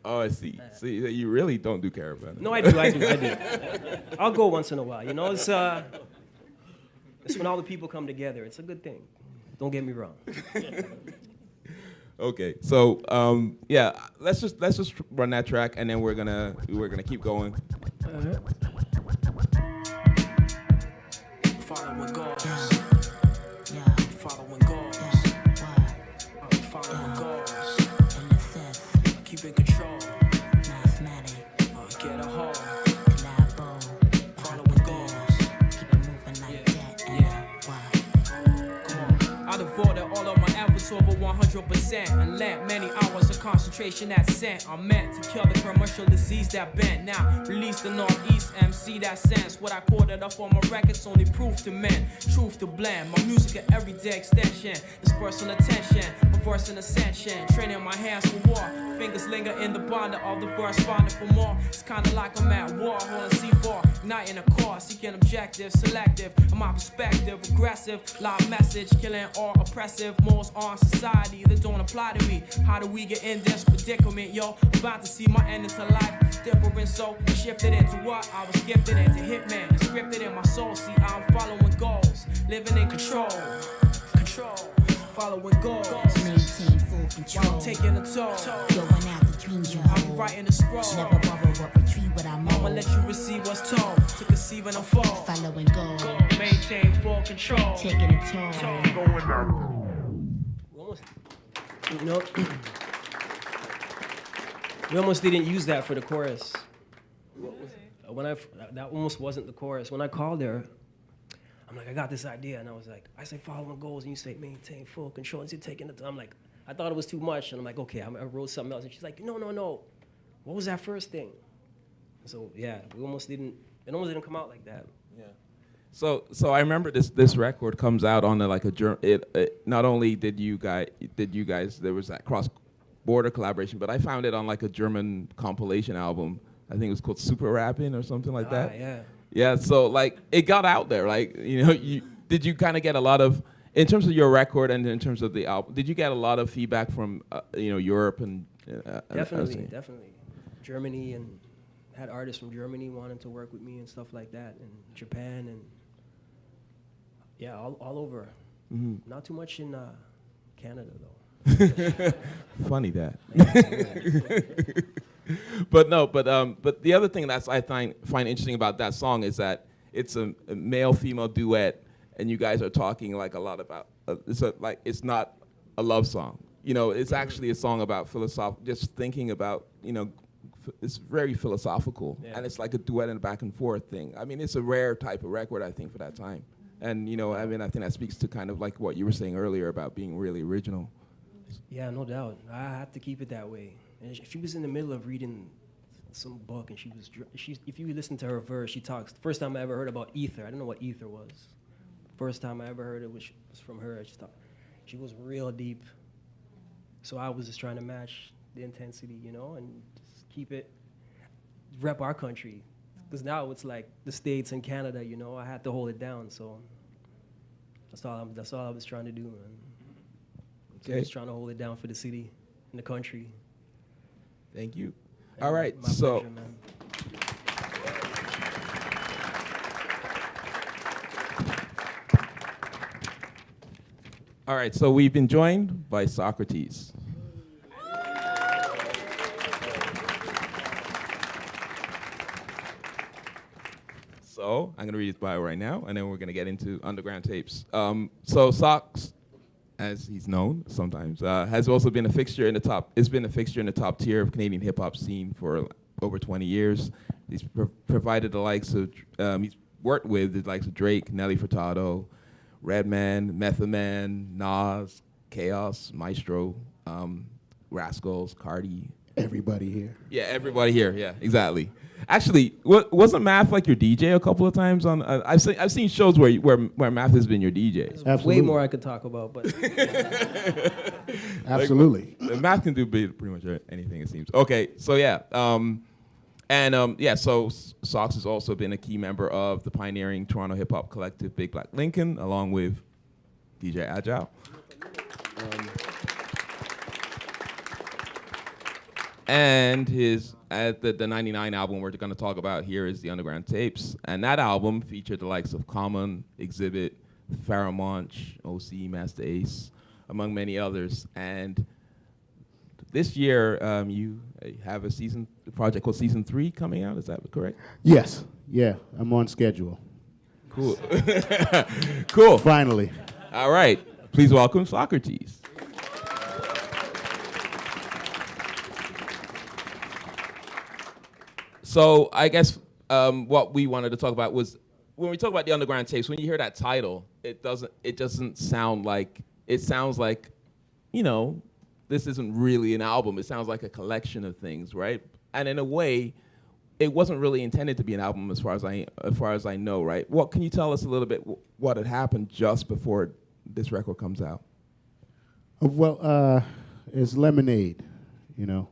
Oh, I see. See, you really don't do Caravan. No, I do. I'll go once in a while. You know, it's when all the people come together. It's a good thing. Don't get me wrong. Okay, so yeah, let's just run that track, and then we're gonna keep going. Following goals. Yeah. Following goals. Following goals. In the fifth, Keep in control. mathematic, Get a hold. collabo, Following goals. keep it moving like that. Yeah. What? Come on. I devoted all of my efforts over one 100% and lent many hours of concentration that sent. I'm meant to kill the commercial disease that bent. Now release the Northeast MC that sense. What I quoted up on my records only proof to men, truth to blend. My music an everyday extension, dispersing attention, reversing ascension, training my hands for war. Fingers linger in the bond of the verse, finding for more. It's kinda like I'm at war, holding C4, igniting a core, seeking objective, selective. In my perspective, aggressive, loud message, killing or oppressive. Most on society that don't apply to me. How do we get in this predicament, yo? About to see my end into life different, so I shifted into what I was gifted into. Hitman, and scripted in my soul. See, I'm following goals, living in control, following goals. Maintain full control. While taking a toll, Going after dreams you I'm hold. writing a scroll. Never borrow or retrieve what I'm I'ma owed. let you receive what's told, to conceive and unfold. Following goal. Maintain full control. Taking a toll. We almost, you know, we almost didn't use that for the chorus. That almost wasn't the chorus. When I called her, I'm like, I got this idea, and I say following goals, and you say maintain full control, and you taking it. I'm like, I thought it was too much, and I'm like, okay, I wrote something else, and she's like, no, what was that first thing? So yeah, it almost didn't come out like that. So I remember this record comes out on not only did you guys there was that cross-border collaboration, but I found it on like a German compilation album. I think it was called Super Rapping or something like that. Yeah. Yeah, so like it got out there. Like, you know, did you kind of get a lot of, in terms of your record and in terms of the album, did you get a lot of feedback from Europe and Definitely. Germany, and had artists from Germany wanting to work with me and stuff like that, and Japan, and yeah, all over. Mm-hmm. Not too much in Canada though. Funny that. But the other thing that I find interesting about that song is that it's a male-female duet, and you guys are talking like a lot about it's not a love song. You know, it's actually a song about just thinking about, you know, it's very philosophical, and it's like a duet and a back and forth thing. I mean, it's a rare type of record, I think, for that time. And you know, I mean, I think that speaks to kind of like what you were saying earlier about being really original. Yeah, no doubt. I have to keep it that way. And she was in the middle of reading some book, and if you listen to her verse, she talks. The first time I ever heard about ether, I didn't know what ether was. First time I ever heard it was from her. She was real deep. So I was just trying to match the intensity, you know, and just keep it, rep our country. Because now it's like the States and Canada, you know, I had to hold it down. So that's all I was trying to do, man. So I was trying to hold it down for the city and the country. Thank you. And All right, my so. pleasure, man. All right, so we've been joined by Socrates. So I'm going to read his bio right now, and then we're going to get into Underground Tapes. So Sox, as he's known sometimes, has also been a fixture in the top. It's been a fixture in the top tier of Canadian hip hop scene for over 20 years. He's provided the likes of. He's worked with the likes of Drake, Nelly Furtado, Redman, Method Man, Nas, Chaos, Maestro, Rascals, Cardi. Everybody here. Yeah, everybody here. Yeah, exactly. Actually, wasn't Math like your DJ a couple of times on? I've seen shows where Math has been your DJ. There's Absolutely. way more I could talk about, but Absolutely. Math can do pretty much anything, it seems. Okay, so yeah. So Sox has also been a key member of the pioneering Toronto hip hop collective Big Black Lincoln, along with DJ Agile. And the 99 album we're going to talk about here is the Underground Tapes. And that album featured the likes of Common, Exhibit, Pharoah Monch, OC, Master Ace, among many others. And this year, you have a project called Season 3 coming out. Is that correct? Yes. Yeah, I'm on schedule. Cool. Cool. Finally. All right. Please welcome Socrates. So I guess what we wanted to talk about was when we talk about the Underground Tapes. When you hear that title, it doesn't sound like, it sounds like you know, this isn't really an album. It sounds like a collection of things, right? And in a way, it wasn't really intended to be an album as far as I know, right? What can you tell us a little bit what had happened just before this record comes out? Well, it's lemonade, you know.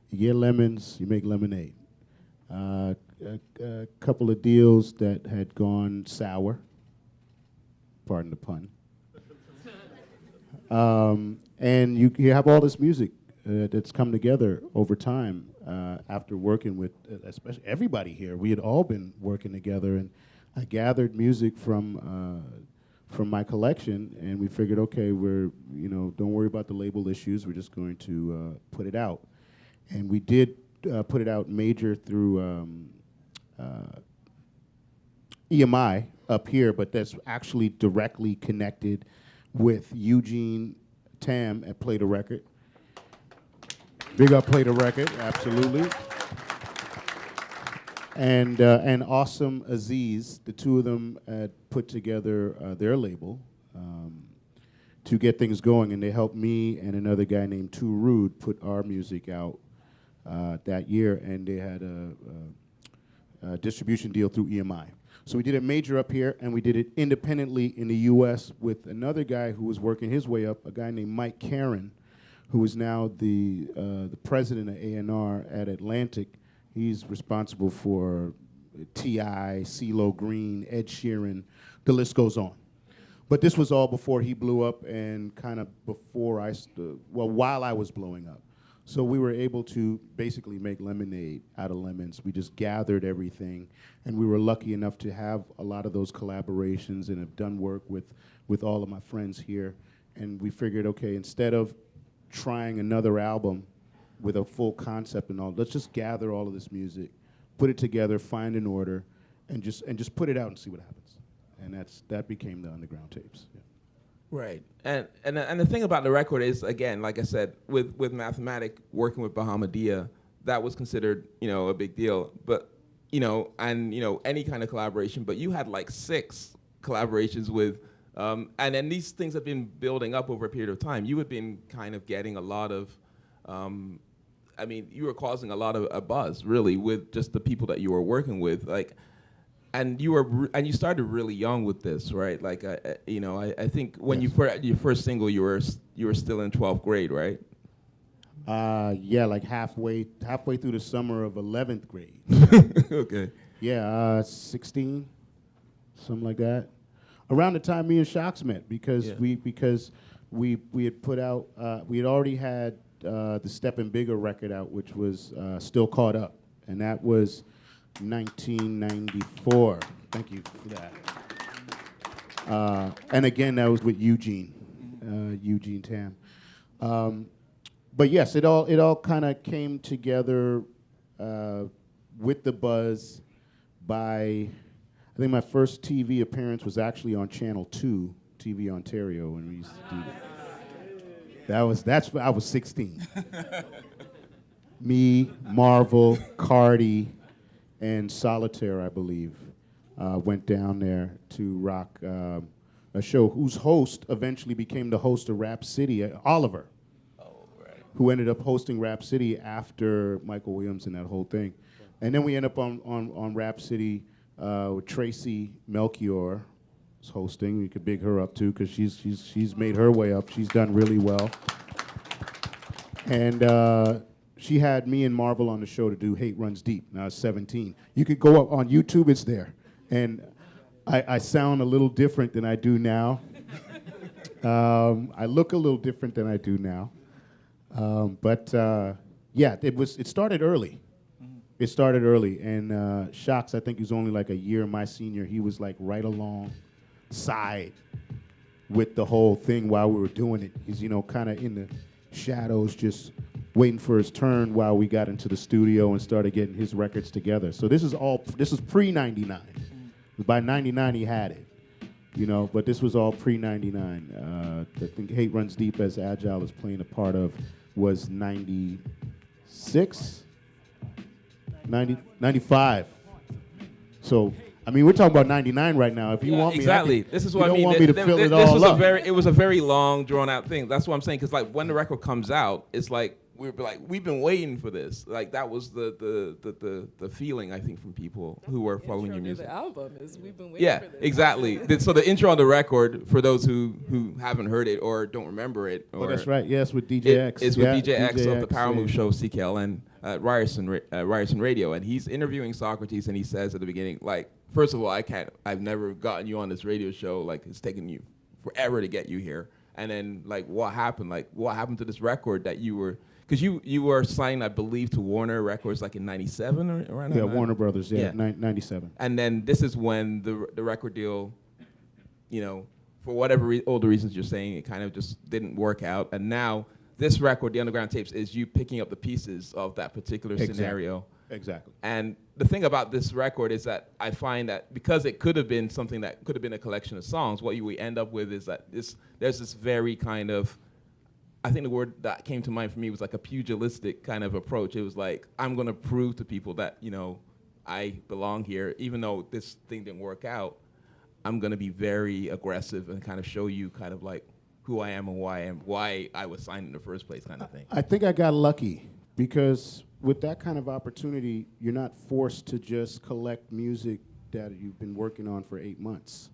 You get lemons, you make lemonade. A couple of deals that had gone sour, pardon the pun. And you have all this music that's come together over time after working with, especially everybody here. We had all been working together, and I gathered music from my collection, and we figured, okay, don't worry about the label issues. We're just going to put it out, and we did put it out major through EMI up here, but that's actually directly connected with Eugene Tam at Play the Record. Big up Play the Record, absolutely. And Awesome Aziz, the two of them put together their label to get things going, and they helped me and another guy named Too Rude put our music out that year, and they had a distribution deal through EMI. So we did it major up here, and we did it independently in the U.S. with another guy who was working his way up, a guy named Mike Karen, who is now the president of A&R at Atlantic. He's responsible for T.I., CeeLo Green, Ed Sheeran, the list goes on. But this was all before he blew up and kind of before while I was blowing up. So we were able to basically make lemonade out of lemons. We just gathered everything, and we were lucky enough to have a lot of those collaborations and have done work with all of my friends here. And we figured, okay, instead of trying another album with a full concept and all, let's just gather all of this music, put it together, find an order, and just put it out and see what happens. And that became the Underground Tapes. Yeah. Right, and the thing about the record is, again, like I said, with Mathematic working with Bahamadia, that was considered, a big deal. But, any kind of collaboration. But you had like 6 collaborations with, and then these things have been building up over a period of time. You had been kind of getting a lot of, you were causing a lot of a buzz, really, with just the people that you were working with, like. And you started really young with this, right? Like, I think when your first single, you were still in 12th grade, right? Yeah, like halfway through the summer of 11th grade. Okay. Yeah, 16, something like that. Around the time me and Shocks met, because we had put out, we had already had the Steppin' Bigger record out, which was Still Caught Up, and that was 1994. Thank you for that. And again, that was with Eugene Tam. But yes, it all kind of came together with the buzz by, I think my first TV appearance was actually on Channel 2, TV Ontario, when we used to do that. I was 16. Me, Marvel, Cardi, and Solitaire, I believe, went down there to rock a show whose host eventually became the host of Rap City, Oliver, who ended up hosting Rap City after Michael Williams and that whole thing. And then we end up on Rap City with Tracy Melchior was hosting. We could big her up too, because she's made her way up. She's done really well. And she had me and Marvel on the show to do Hate Runs Deep. Now I was 17. You could go up on YouTube, it's there. And I sound a little different than I do now. I look a little different than I do now. It started early. It started early, and Shocks, I think he was only like a year my senior. He was like right alongside with the whole thing while we were doing it. He's, kind of in the shadows, just waiting for his turn while we got into the studio and started getting his records together. So this is pre-99. By 99 he had it, but this was all pre-99. I think Hate Runs Deep, as Agile is playing a part of, was 96, 90, 95. So I mean, we're talking about 99 right now. If you want me, exactly. This is what I mean. You don't want me to fill it this all was up. it was a very long, drawn out thing. That's what I'm saying. Because like when the record comes out, it's like we've been waiting for this. Like that was the feeling I think from people who were following your music. The album is we've been waiting for this. Exactly. So the intro on the record, for those who haven't heard it or don't remember it, or that's right. Yes, with DJ X. It's with Yeah, DJ X of the Power yeah. Move show CKLN at Ryerson Radio, and he's interviewing Socrates, and he says at the beginning, like, first of all, I've never gotten you on this radio show. Like, it's taken you forever to get you here. And then, like, what happened? Like, what happened to this record that you were? Because you were signed, I believe, to Warner Records like in '97 or around. Yeah, that Warner Brothers. Yeah, Yeah. 97. And then this is when the record deal, you know, for whatever all the reasons you're saying, it kind of just didn't work out. And now this record, The Underground Tapes, is you picking up the pieces of that particular scenario. Exactly. And the thing about this record is that I find that because it could have been something that could have been a collection of songs, what we end up with is that there's this very kind of, I think the word that came to mind for me was like a pugilistic kind of approach. It was like, I'm going to prove to people that, you know, I belong here. Even though this thing didn't work out, I'm going to be very aggressive and kind of show you kind of like who I am and why I was signed in the first place kind of thing. I think I got lucky because with that kind of opportunity, you're not forced to just collect music that you've been working on for 8 months.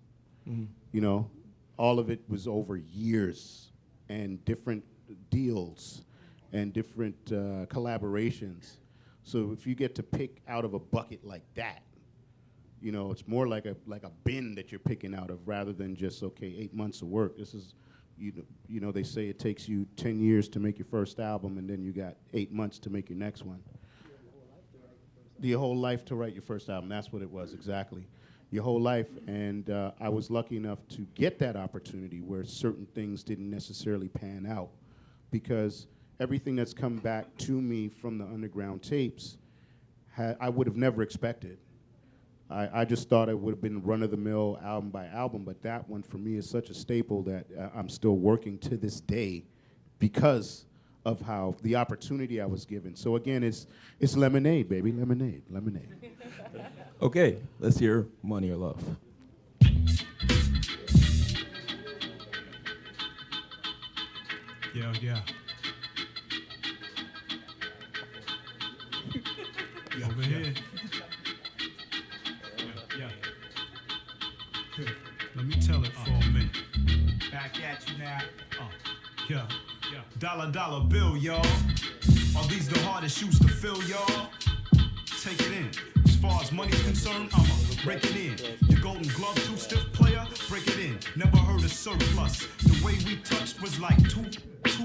Mm-hmm. You know, all of it was over years and different deals and different collaborations. So if you get to pick out of a bucket like that, you know, it's more like a bin that you're picking out of rather than just, okay, 8 months of work. This is, you know, they say it takes you 10 years to make your first album, and then you got 8 months to make your next one. Your whole life to write your first album. That's what it was, exactly. Your whole life. And I was lucky enough to get that opportunity where certain things didn't necessarily pan out, because everything that's come back to me from the Underground Tapes, I would have never expected. I just thought it would have been run-of-the-mill album by album, but that one for me is such a staple that I'm still working to this day because of how the opportunity I was given. So again, it's lemonade, baby, lemonade. Okay, let's hear Money or Love. Yeah. Over here. Yeah. Let me tell it for a minute. Back at you now. Yeah. Dollar bill, y'all. Are these the hardest shoes to fill, y'all? Take it in. As far as money's concerned, I'ma break it in. Your golden glove, too stiff player, break it in. Never heard of surplus. The way we touched was like two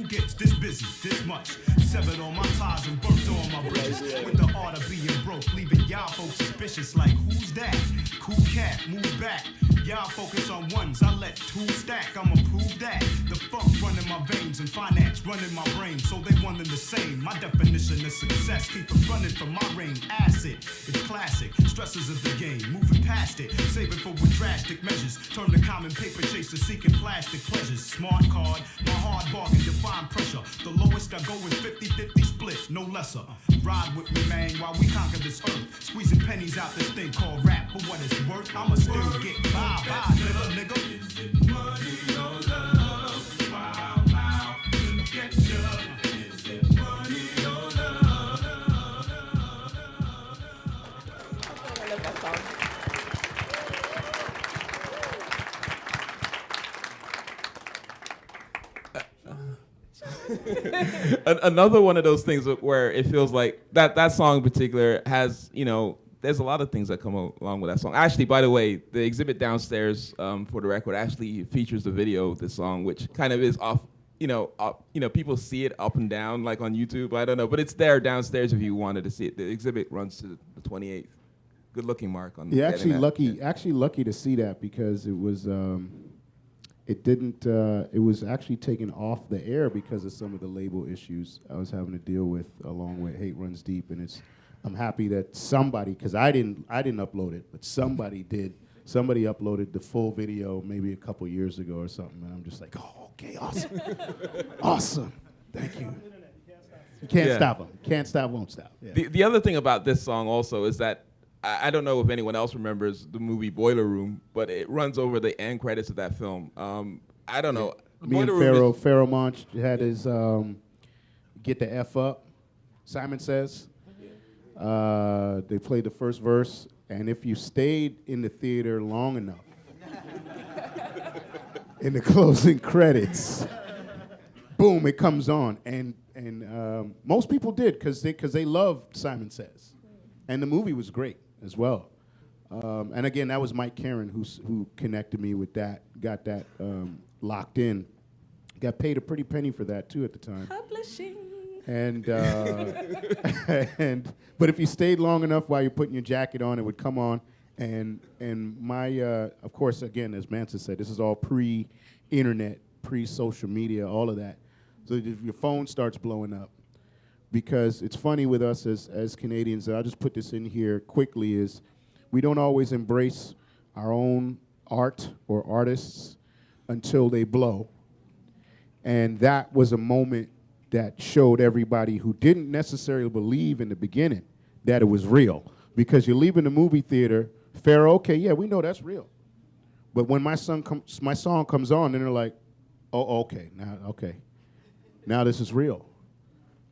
gets this busy, this much. Severed all my ties and burnt all my bridges. With the art of being broke, leaving y'all folks suspicious like, who's that? Cool cat, move back. Y'all focus on ones, I let two stack, I'ma prove that. The funk running my veins and finance running my brain, so they one and the same. My definition is success, keep it running from my reign. Acid, it's classic, stresses of the game, moving past it, saving for with drastic measures. Turn the common paper chaser seeking plastic pleasures. Smart card, my hard bargain, define pressure. The lowest I go is 50-50 split, no lesser. Ride with me, man, while we conquer this earth. Squeezing pennies out this thing called rap, for what it's worth, I'ma still get by. Nigga. Is it money or love? Wow, look at you. Is it money or love? I love that song. Another one of those things where it feels like that song in particular has, you know, there's a lot of things that come along with that song. Actually, by the way, the exhibit downstairs for the record actually features the video of this song, which kind of is off, people see it up and down like on YouTube. I don't know, but it's there downstairs if you wanted to see it. The exhibit runs to the 28th. Good looking, Mark. On Yeah, getting that. actually lucky to see that because it was, it was actually taken off the air because of some of the label issues I was having to deal with along with Hate Runs Deep, and I'm happy that somebody, because I didn't upload it, but somebody did. Somebody uploaded the full video maybe a couple years ago or something, and I'm just like, oh, okay, awesome. Awesome. Thank you. You can't stop them. Can't stop, won't stop. Yeah. The other thing about this song also is that I don't know if anyone else remembers the movie Boiler Room, but it runs over the end credits of that film. I don't know. Me and Pharaoh Monch had his Get the F Up, Simon Says. They played the first verse, and if you stayed in the theater long enough, in the closing credits, boom, it comes on. And most people did, because they loved Simon Says. And the movie was great as well. And again, that was Mike Karen who connected me with that, got that locked in. Got paid a pretty penny for that, too, at the time. Publishing. And but if you stayed long enough while you're putting your jacket on, it would come on. And my, of course, again, as Mansa said, this is all pre-internet, pre-social media, all of that. So if your phone starts blowing up, because it's funny with us as Canadians, and I'll just put this in here quickly, is we don't always embrace our own art or artists until they blow. And that was a moment that showed everybody who didn't necessarily believe in the beginning that it was real. Because you're leaving the movie theater, Pharaoh, okay, yeah, we know that's real. But when my song comes on, then they're like, oh, okay, now this is real.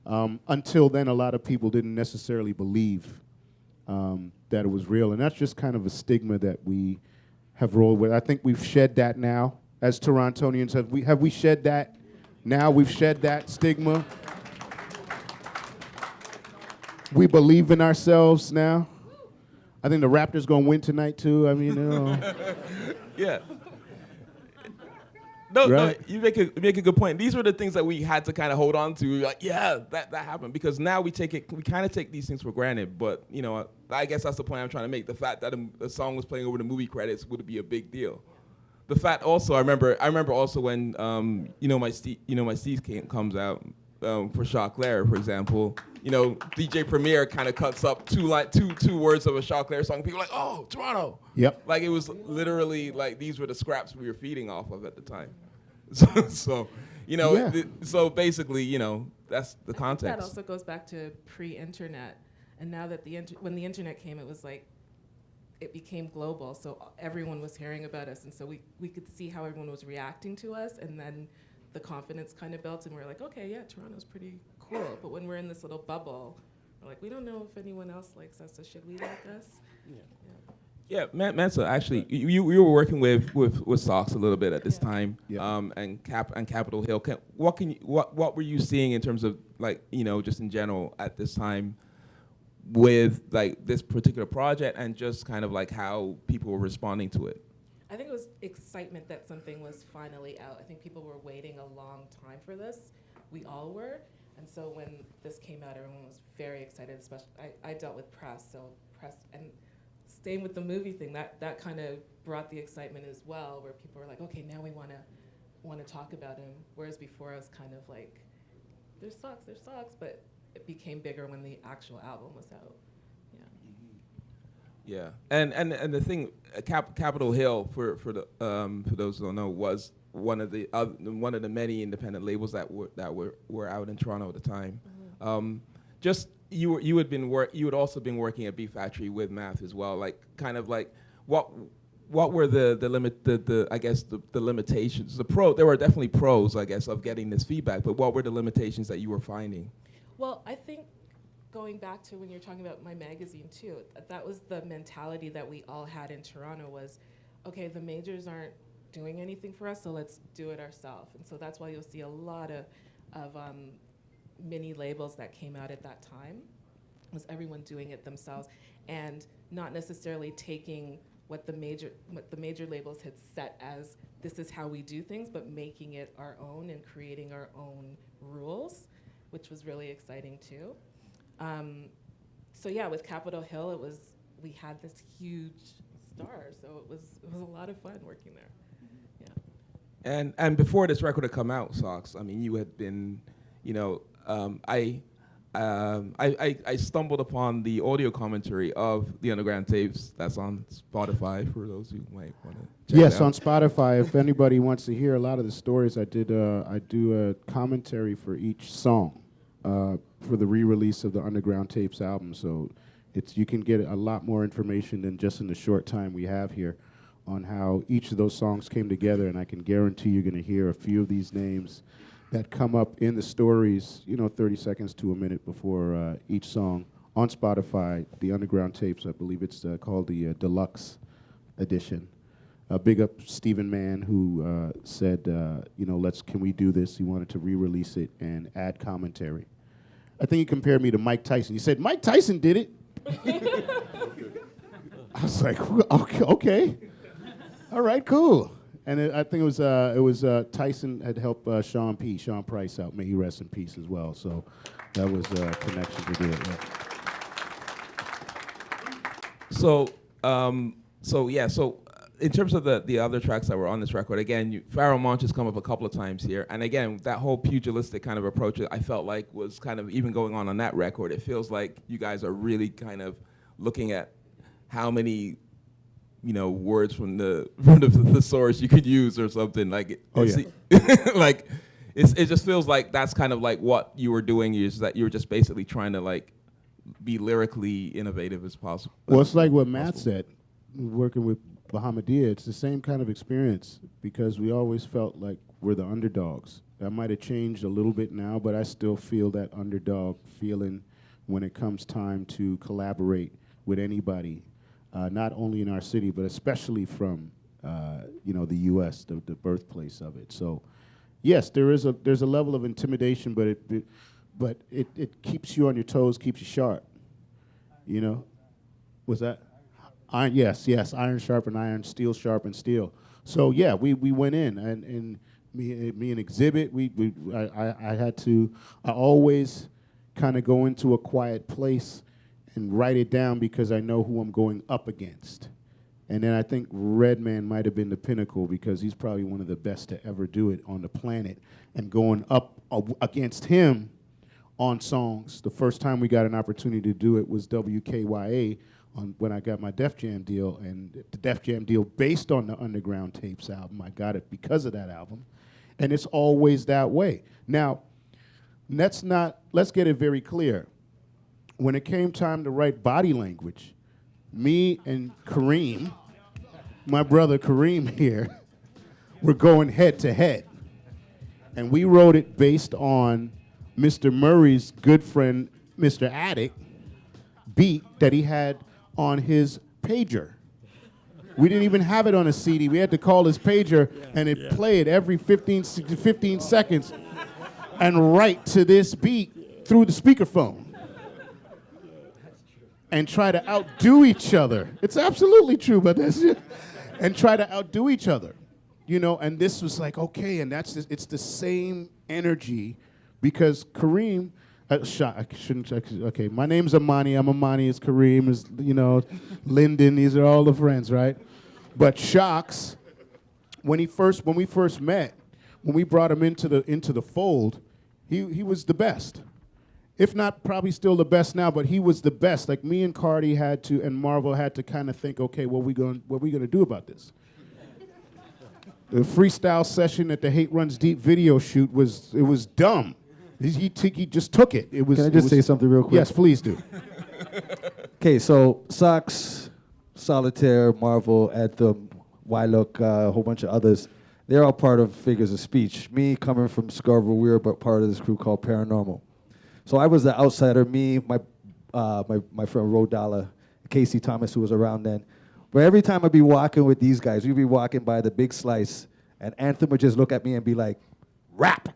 Until then, a lot of people didn't necessarily believe that it was real. And that's just kind of a stigma that we have rolled with. I think we've shed that now. As Torontonians, have we shed that? Now we've shed that stigma. We believe in ourselves now. I think the Raptors gonna win tonight too. I mean, Yeah. No, Right. no, you make a good point. These were the things that we had to kind of hold on to. We were like, yeah, that happened, because now we kind of take these things for granted. But you know, I guess that's the point I'm trying to make. The fact that a song was playing over the movie credits would be a big deal. The fact also, I remember also when my Steez comes out for Choclair, for example. You know, DJ Premier kind of cuts up two words of a Choclair song. People are like, oh, Toronto. Yep. Like it was literally like these were the scraps we were feeding off of at the time. So you know, Yeah. so basically, you know, that's the That context. also goes back to pre-internet, and now that when the internet came, it was like it became global, so everyone was hearing about us, and so we could see how everyone was reacting to us, and then the confidence kind of built, and we're like, okay, yeah, Toronto's pretty cool. But when we're in this little bubble, we're like, we don't know if anyone else likes us, so should we like us? Yeah, Mansa, actually, you were working with Sox a little bit at this time, Yeah. and Capitol Hill. What were you seeing in terms of, like, you know, just in general at this time with like this particular project, and just kind of like how people were responding to it? I think it was excitement that something was finally out. I think people were waiting a long time for this. We all were. And so when this came out, everyone was very excited, especially, I dealt with press, and staying with the movie thing, that kind of brought the excitement as well, where people were like, okay, now we want to talk about him. Whereas before I was kind of like, there's Sox, but it became bigger when the actual album was out. Yeah, and the thing, Capitol Hill, for those who don't know, was one of the many independent labels that were out in Toronto at the time. Mm-hmm. Just you had also been working at Beat Factory with Math as well. Like, kind of like what were the limitations? There were definitely pros, I guess, of getting this feedback, but what were the limitations that you were finding? Well, I think going back to when you're talking about my magazine too, that was the mentality that we all had in Toronto was, okay, the majors aren't doing anything for us, so let's do it ourselves. And so that's why you'll see a lot of mini labels that came out at that time, was everyone doing it themselves and not necessarily taking what the major labels had set as this is how we do things, but making it our own and creating our own rules, which was really exciting too. So yeah, with Capitol Hill, we had this huge star, so it was a lot of fun working there. Yeah. And before this record had come out, Sox, I mean, you had been, you know, I stumbled upon the audio commentary of the Underground Tapes that's on Spotify for those who might want to check Yes, it out. on Spotify. If anybody wants to hear a lot of the stories, I do a commentary for each song for the re-release of the Underground Tapes album. So You can get a lot more information than just in the short time we have here on how each of those songs came together, and I can guarantee you're going to hear a few of these names that come up in the stories, 30 seconds to a minute before each song on Spotify, the Underground Tapes. I believe it's called the Deluxe Edition. Big up Stephen Mann, who said, can we do this? He wanted to re-release it and add commentary. I think he compared me to Mike Tyson. He said, Mike Tyson did it. I was like, okay. All right, cool. And I think it was Tyson had helped Sean Price out. May he rest in peace as well. So that was a connection to do it. Yeah. So in terms of the other tracks that were on this record, again, Pharoah Monch has come up a couple of times here. And again, that whole pugilistic kind of approach I felt like was kind of even going on that record. It feels like you guys are really kind of looking at how many words from the thesaurus you could use or something like it. Oh, yeah. Like it just feels like that's kind of like what you were doing, is that you were just basically trying to like be lyrically innovative as possible. Well, it's like what Matt said, working with Bahamadia. It's the same kind of experience because we always felt like we're the underdogs. That might have changed a little bit now, but I still feel that underdog feeling when it comes time to collaborate with anybody. Not only in our city, but especially from the U.S., the birthplace of it. So, yes, there's a level of intimidation, but it keeps you on your toes, keeps you sharp. Was that iron? Yes, iron sharpen iron, steel sharpen steel. So yeah, we went in, and me and Exhibit, I always kind of go into a quiet place and write it down because I know who I'm going up against. And then I think Redman might have been the pinnacle because he's probably one of the best to ever do it on the planet. And going up against him on songs, the first time we got an opportunity to do it was WKYA when I got my Def Jam deal. And the Def Jam deal based on the Underground Tapes album, I got it because of that album. And it's always that way. Now, let's get it very clear. When it came time to write Body Language, me and Kareem, my brother Kareem here, were going head to head. And we wrote it based on Mr. Murray's good friend, Mr. Attic, beat that he had on his pager. We didn't even have it on a CD. We had to call his pager, and it played every 15 seconds and write to this beat through the speakerphone. And try to outdo each other. It's absolutely true, but and try to outdo each other, And this was like, okay, and it's the same energy, because Kareem, okay, my name's Amani. I'm Amani. It's Kareem. It's Lyndon. These are all the friends, right? But Shocks, when we first met, when we brought him into the fold, he was the best. If not probably still the best now, but he was the best. Like me and Cardi and Marvel had to kind of think, okay, what we gonna do about this? The freestyle session at the Hate Runs Deep video shoot was dumb. He just took it. Can I just say something real quick? Yes, please do. Okay, so Sox, Solitaire, Marvel, Anthem, Look, a whole bunch of others, they're all part of Figures of Speech. Me, coming from Scarborough, we were part of this crew called Paranormal. So I was the outsider, my friend Ro Dollar, Casey Thomas, who was around then. But every time I'd be walking with these guys, we'd be walking by the Big Slice, and Anthem would just look at me and be like, rap!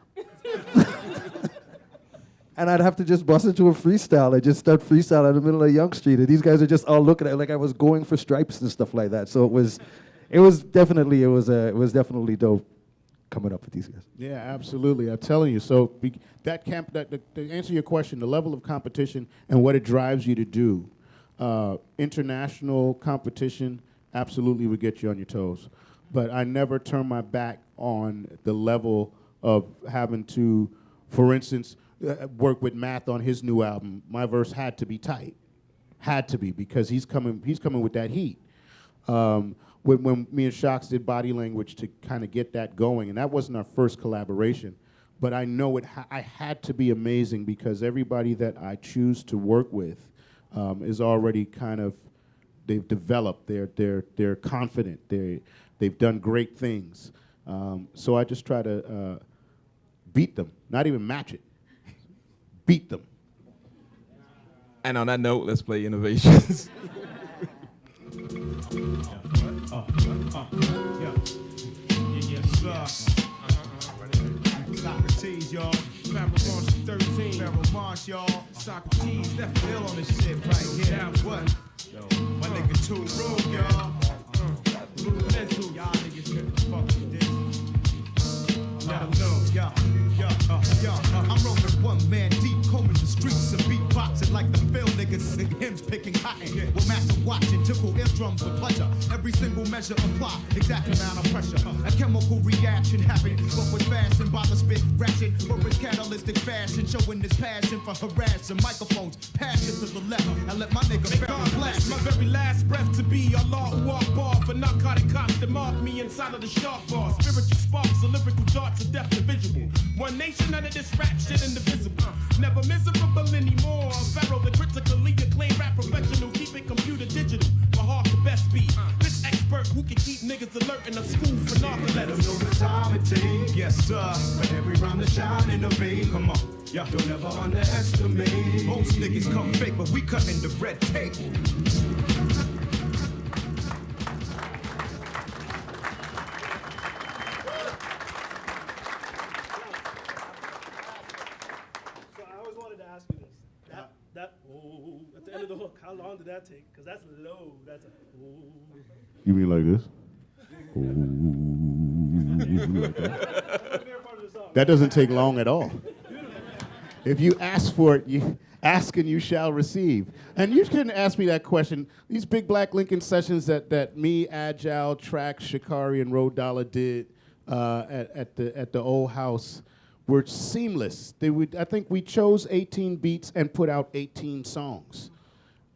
And I'd have to just bust into a freestyle. I just start freestyle in the middle of Young Street, and these guys are just all looking at it like I was going for stripes and stuff like that. So it was definitely dope coming up with these guys. Yeah, absolutely. I'm telling you. So to answer your question, the level of competition and what it drives you to do, international competition absolutely would get you on your toes. But I never turn my back on the level of having to, for instance, work with Math on his new album. My verse had to be tight, because he's coming with that heat. When me and Shocks did Body Language to kind of get that going, and that wasn't our first collaboration, but I know I had to be amazing because everybody that I choose to work with, is already kind of, they've developed, they're confident, they've done great things. So I just try to beat them, not even match it, beat them. And on that note, let's play Innovations. Socrates, y'all. Pharaoh March 13. Pharaoh March, y'all. Socrates, left the hill on this shit right here. What? My nigga Too Rude, y'all. Rudimental, y'all niggas get fuck with this. Let 'em know, I'm rolling one man deep, combing the streets and beatboxing like the film niggas sing hymns, picking cotton. With massive watching, tickle eardrums with pleasure. Every single measure apply, exact amount of pressure. A chemical reaction happen, but with fashion by the spit ratchet for its catalytic fashion, showing this passion for harassing microphones, passion to the left. And let my nigga Pharaoh blast My very last breath to be Allah who walk bar for narcotic cops that mark me inside of the shark bar. Spiritual sparks, a lyrical darts of depth and visual. One nation under this rap shit indivisible. Never miserable anymore. Pharaoh, the critically acclaimed rap professional, keep it computer digital. My heart the best beat. This expert who can keep niggas alert in a school for narcolepsy. Let 'em know the time it takes, yes sir. For every rhyme to shine, innovate. Come on, yeah. Don't ever underestimate. Most niggas come fake, but we cutting the red tape. So I always wanted to ask you this. That oh, at the end of the hook, how long did that take? Because that's low. That's a oh. You mean like this? That's my favorite part of the song. That doesn't take long at all. If you ask for it, you ask and you shall receive. And you couldn't ask me that question. These Big Black Lincoln sessions that me, Agile, Track, Shikari, and Road Dollar did at the old house were seamless. I think we chose 18 beats and put out 18 songs.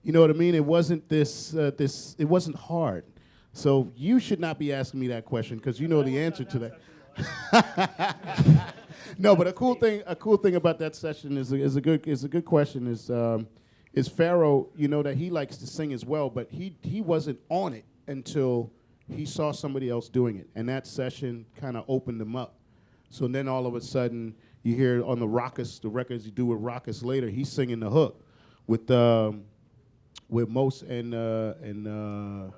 You know what I mean? It wasn't it wasn't hard. So you should not be asking me that question because you know the answer to that. No, but a cool thing about that session is a good question. Is Pharaoh, you know, that he likes to sing as well, but he wasn't on it until he saw somebody else doing it, and that session kind of opened him up. So then all of a sudden you hear on the records you do with Raucus later, he's singing the hook with Mos and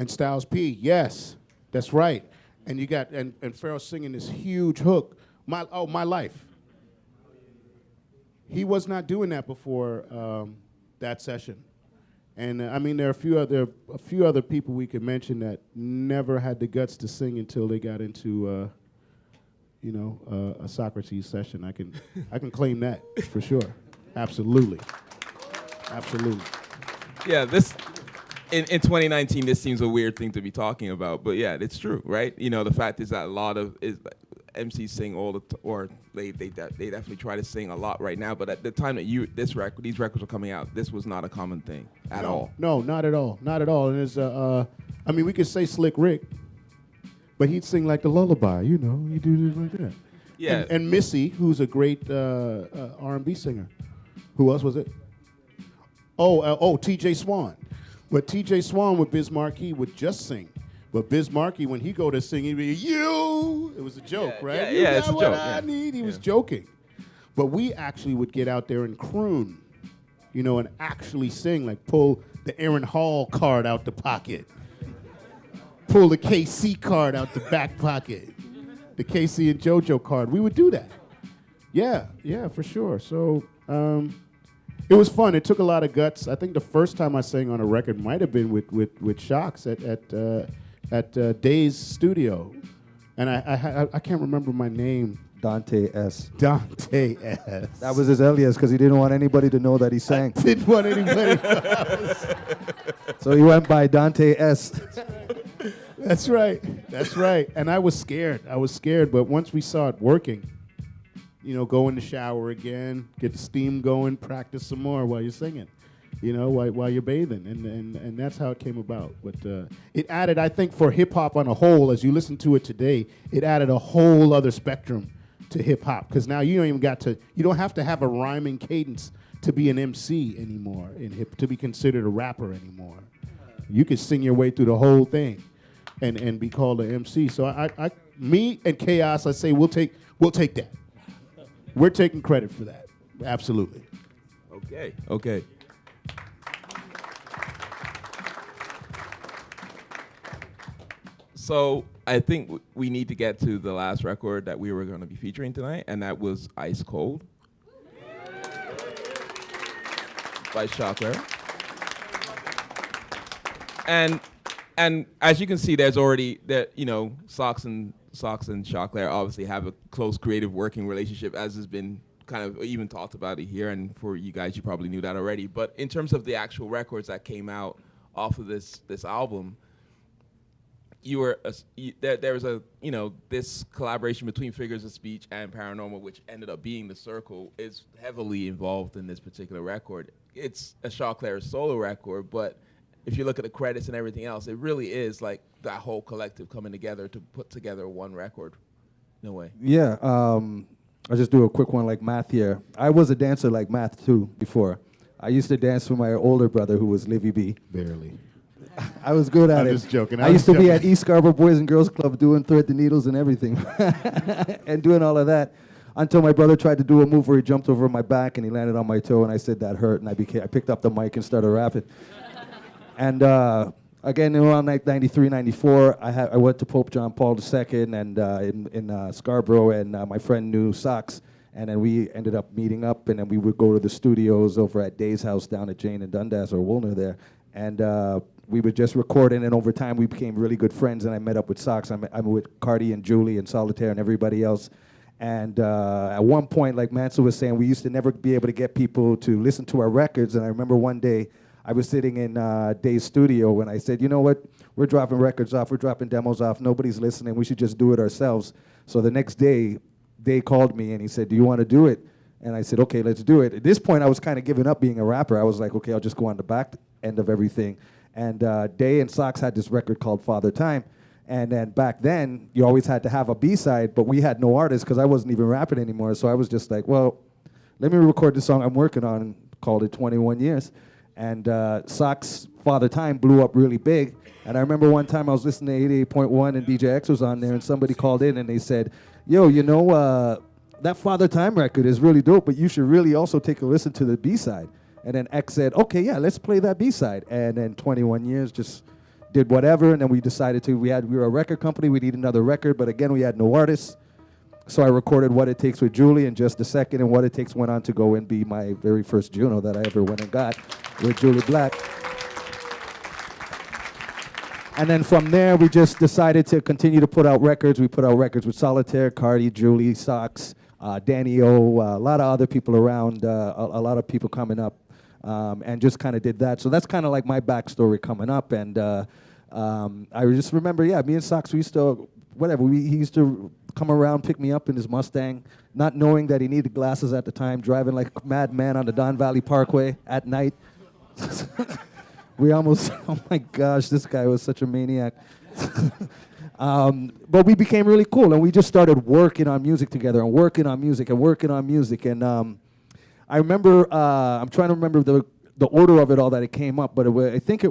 Styles P. Yes, that's right. And you got and Pharaoh singing this huge hook, my life. He was not doing that before that session. And I mean, there are a few other people we could mention that never had the guts to sing until they got into a Socrates session. I can claim that for sure. Absolutely. Yeah, this in 2019, this seems a weird thing to be talking about, but yeah, it's true, right? You know, the fact is that a lot of MCs sing they definitely try to sing a lot right now. But at the time that these records were coming out, this was not a common thing at all. No, not at all, not at all. And there's I mean, we could say Slick Rick, but he'd sing like the lullaby, you know, he do this like that. Yeah. And Missy, who's a great R&B singer. Who else was it? T.J. Swan. But T.J. Swan with Biz Markie would just sing. But Biz Markie, when he go to sing, he'd be, you! It was a joke, right? Yeah, you it's a got joke. what I need. He was joking. But we actually would get out there and croon, you know, and actually sing, like pull the Aaron Hall card out the pocket. Pull the KC card out the back pocket. The KC and JoJo card. We would do that. Yeah, for sure. So it was fun. It took a lot of guts. I think the first time I sang on a record might have been with Shocks at Days Studio, and I can't remember my name. Dante S. Dante S. That was his alias because he didn't want anybody to know that he sang. Didn't want anybody to know. So he went by Dante S. That's right. And I was scared. But once we saw it working, you know, go in the shower again, get the steam going, practice some more while you're singing, you know, while you're bathing. And that's how it came about. But it added, I think, for hip-hop on a whole, as you listen to it today, it added a whole other spectrum to hip-hop. Because now you don't have to have a rhyming cadence to be an MC anymore, to be considered a rapper anymore. You can sing your way through the whole thing and be called an MC. So me and Chaos, I say we'll take that. We're taking credit for that. Absolutely. Okay. So I think we need to get to the last record that we were going to be featuring tonight, and that was Ice Cold by Choclair. And as you can see, there's already that, you know, Sox and Choclair obviously have a close creative working relationship, as has been kind of even talked about it here, and for you guys, you probably knew that already. But in terms of the actual records that came out off of this album, there was a, you know, this collaboration between Figures of Speech and Paranormal, which ended up being The Circle, is heavily involved in this particular record. It's a Choclair solo record, but if you look at the credits and everything else, it really is like that whole collective coming together to put together one record, in a way. Yeah, I'll just do a quick one like Math here. I was a dancer like Math too before. I used to dance for my older brother who was Livy B. Barely. I was good at it. I'm just joking. I used to be at East Scarborough Boys and Girls Club doing thread the needles and everything and doing all of that until my brother tried to do a move where he jumped over my back and he landed on my toe and I said that hurt and I picked up the mic and started rapping. And again, around 93, 94, I went to Pope John Paul II and in Scarborough, and my friend knew Sox, and then we ended up meeting up, and then we would go to the studios over at Day's house down at Jane and Dundas or Woolner there, and we would just record, and then over time we became really good friends, and I met up with Sox. I'm with Cardi and Julie and Solitaire and everybody else. And at one point, like Mansell was saying, we used to never be able to get people to listen to our records, and I remember one day, I was sitting in Day's studio when I said, you know what, we're dropping records off, we're dropping demos off, nobody's listening, we should just do it ourselves. So the next day, Day called me and he said, do you want to do it? And I said, okay, let's do it. At this point, I was kind of giving up being a rapper. I was like, okay, I'll just go on the back end of everything. And Day and Sox had this record called Father Time. And then back then, you always had to have a B-side, but we had no artist because I wasn't even rapping anymore. So I was just like, well, let me record this song I'm working on, called it 21 Years. And Sox Father Time blew up really big. And I remember one time I was listening to 88.1 and DJ X was on there and somebody called in and they said, yo, you know, that Father Time record is really dope, but you should really also take a listen to the B-side. And then X said, okay, yeah, let's play that B-side. And then 21 Years just did whatever. And then we decided we were a record company, we needed another record, but again, we had no artists. So I recorded What It Takes with Julie in just a second, and What It Takes went on to go and be my very first Juno that I ever went and got with Julie Black. And then from there, we just decided to continue to put out records. We put out records with Solitaire, Cardi, Julie, Sox, Danny O, a lot of other people around, a lot of people coming up, and just kind of did that. So that's kind of like my backstory coming up. And I just remember, yeah, me and Sox, we used to, he used to come around, pick me up in his Mustang, not knowing that he needed glasses at the time, driving like a madman on the Don Valley Parkway at night. We almost, oh my gosh, this guy was such a maniac. But we became really cool, and we just started working on music together, and working on music, and working on music. And I remember, I'm trying to remember the order of it all that it came up, but I think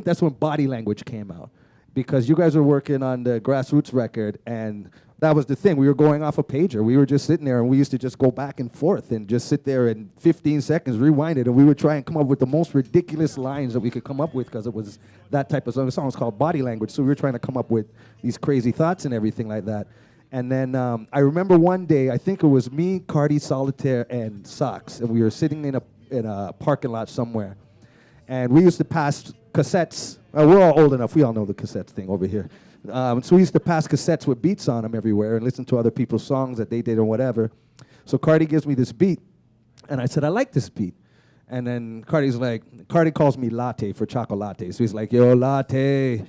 that's when Body Language came out. Because you guys were working on the Grassroots record, and that was the thing. We were going off a pager. We were just sitting there, and we used to just go back and forth and just sit there in 15 seconds, rewind it, and we would try and come up with the most ridiculous lines that we could come up with because it was that type of song. The song was called Body Language, so we were trying to come up with these crazy thoughts and everything like that. And then I remember one day, I think it was me, Cardi, Solitaire, and Sox, and we were sitting in a parking lot somewhere, and we used to pass cassettes. We're all old enough. We all know the cassettes thing over here. So we used to pass cassettes with beats on them everywhere and listen to other people's songs that they did or whatever. So Cardi gives me this beat, and I said, I like this beat. And then Cardi calls me Latte for chocolate. So he's like, yo, Latte.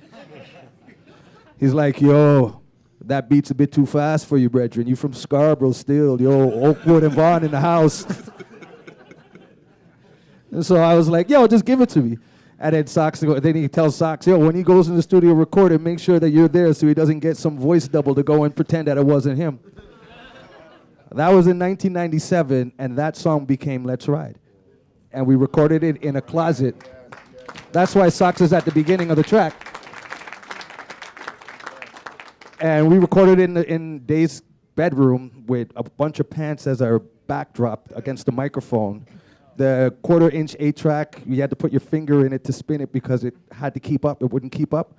He's like, yo, that beat's a bit too fast for you, brethren. You from Scarborough still. Yo, Oakwood and Vaughn in the house. And so I was like, yo, just give it to me. And then he tells Sox, yo, when he goes in the studio record it, make sure that you're there so he doesn't get some voice double to go and pretend that it wasn't him. That was in 1997, and that song became Let's Ride. And we recorded it in a closet. That's why Socks is at the beginning of the track. And we recorded in Dave's bedroom with a bunch of pants as our backdrop against the microphone. The 1/4-inch 8-track, you had to put your finger in it to spin it because it had to keep up. It wouldn't keep up.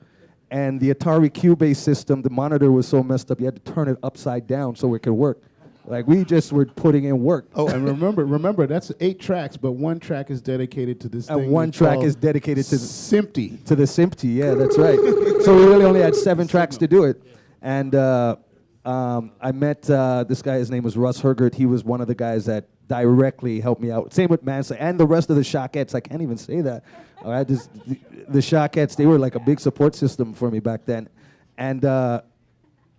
And the Atari Cubase system, the monitor was so messed up, you had to turn it upside down so it could work. Like, we just were putting in work. Oh, and remember, that's 8 tracks, but 1 track is dedicated to this thing. And 1 track is dedicated to the Simpty. To the Simpty, yeah, that's right. So we really only had 7 tracks to do it. And I met this guy, his name was Russ Hergert. He was one of the guys that directly helped me out. Same with Mansa and the rest of the Shockettes. I can't even say that. All right, the Shockettes, they were like a big support system for me back then. And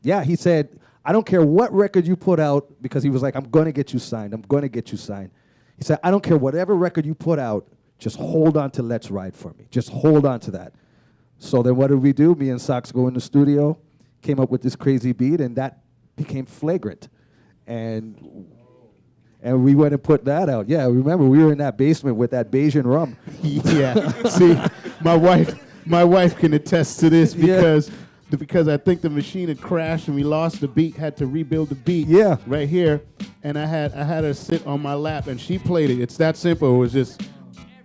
yeah, he said, I don't care what record you put out, because he was like, I'm going to get you signed. I'm going to get you signed. He said, I don't care whatever record you put out, just hold on to Let's Ride for me. Just hold on to that. So then what did we do? Me and Sox go in the studio, came up with this crazy beat, and that became Flagrant. And we went and put that out. Yeah, remember, we were in that basement with that Bayesian rum. Yeah. See, my wife can attest to this because I think the machine had crashed and we lost the beat, had to rebuild the beat right here. And I had her sit on my lap and she played it. It's that simple. It was just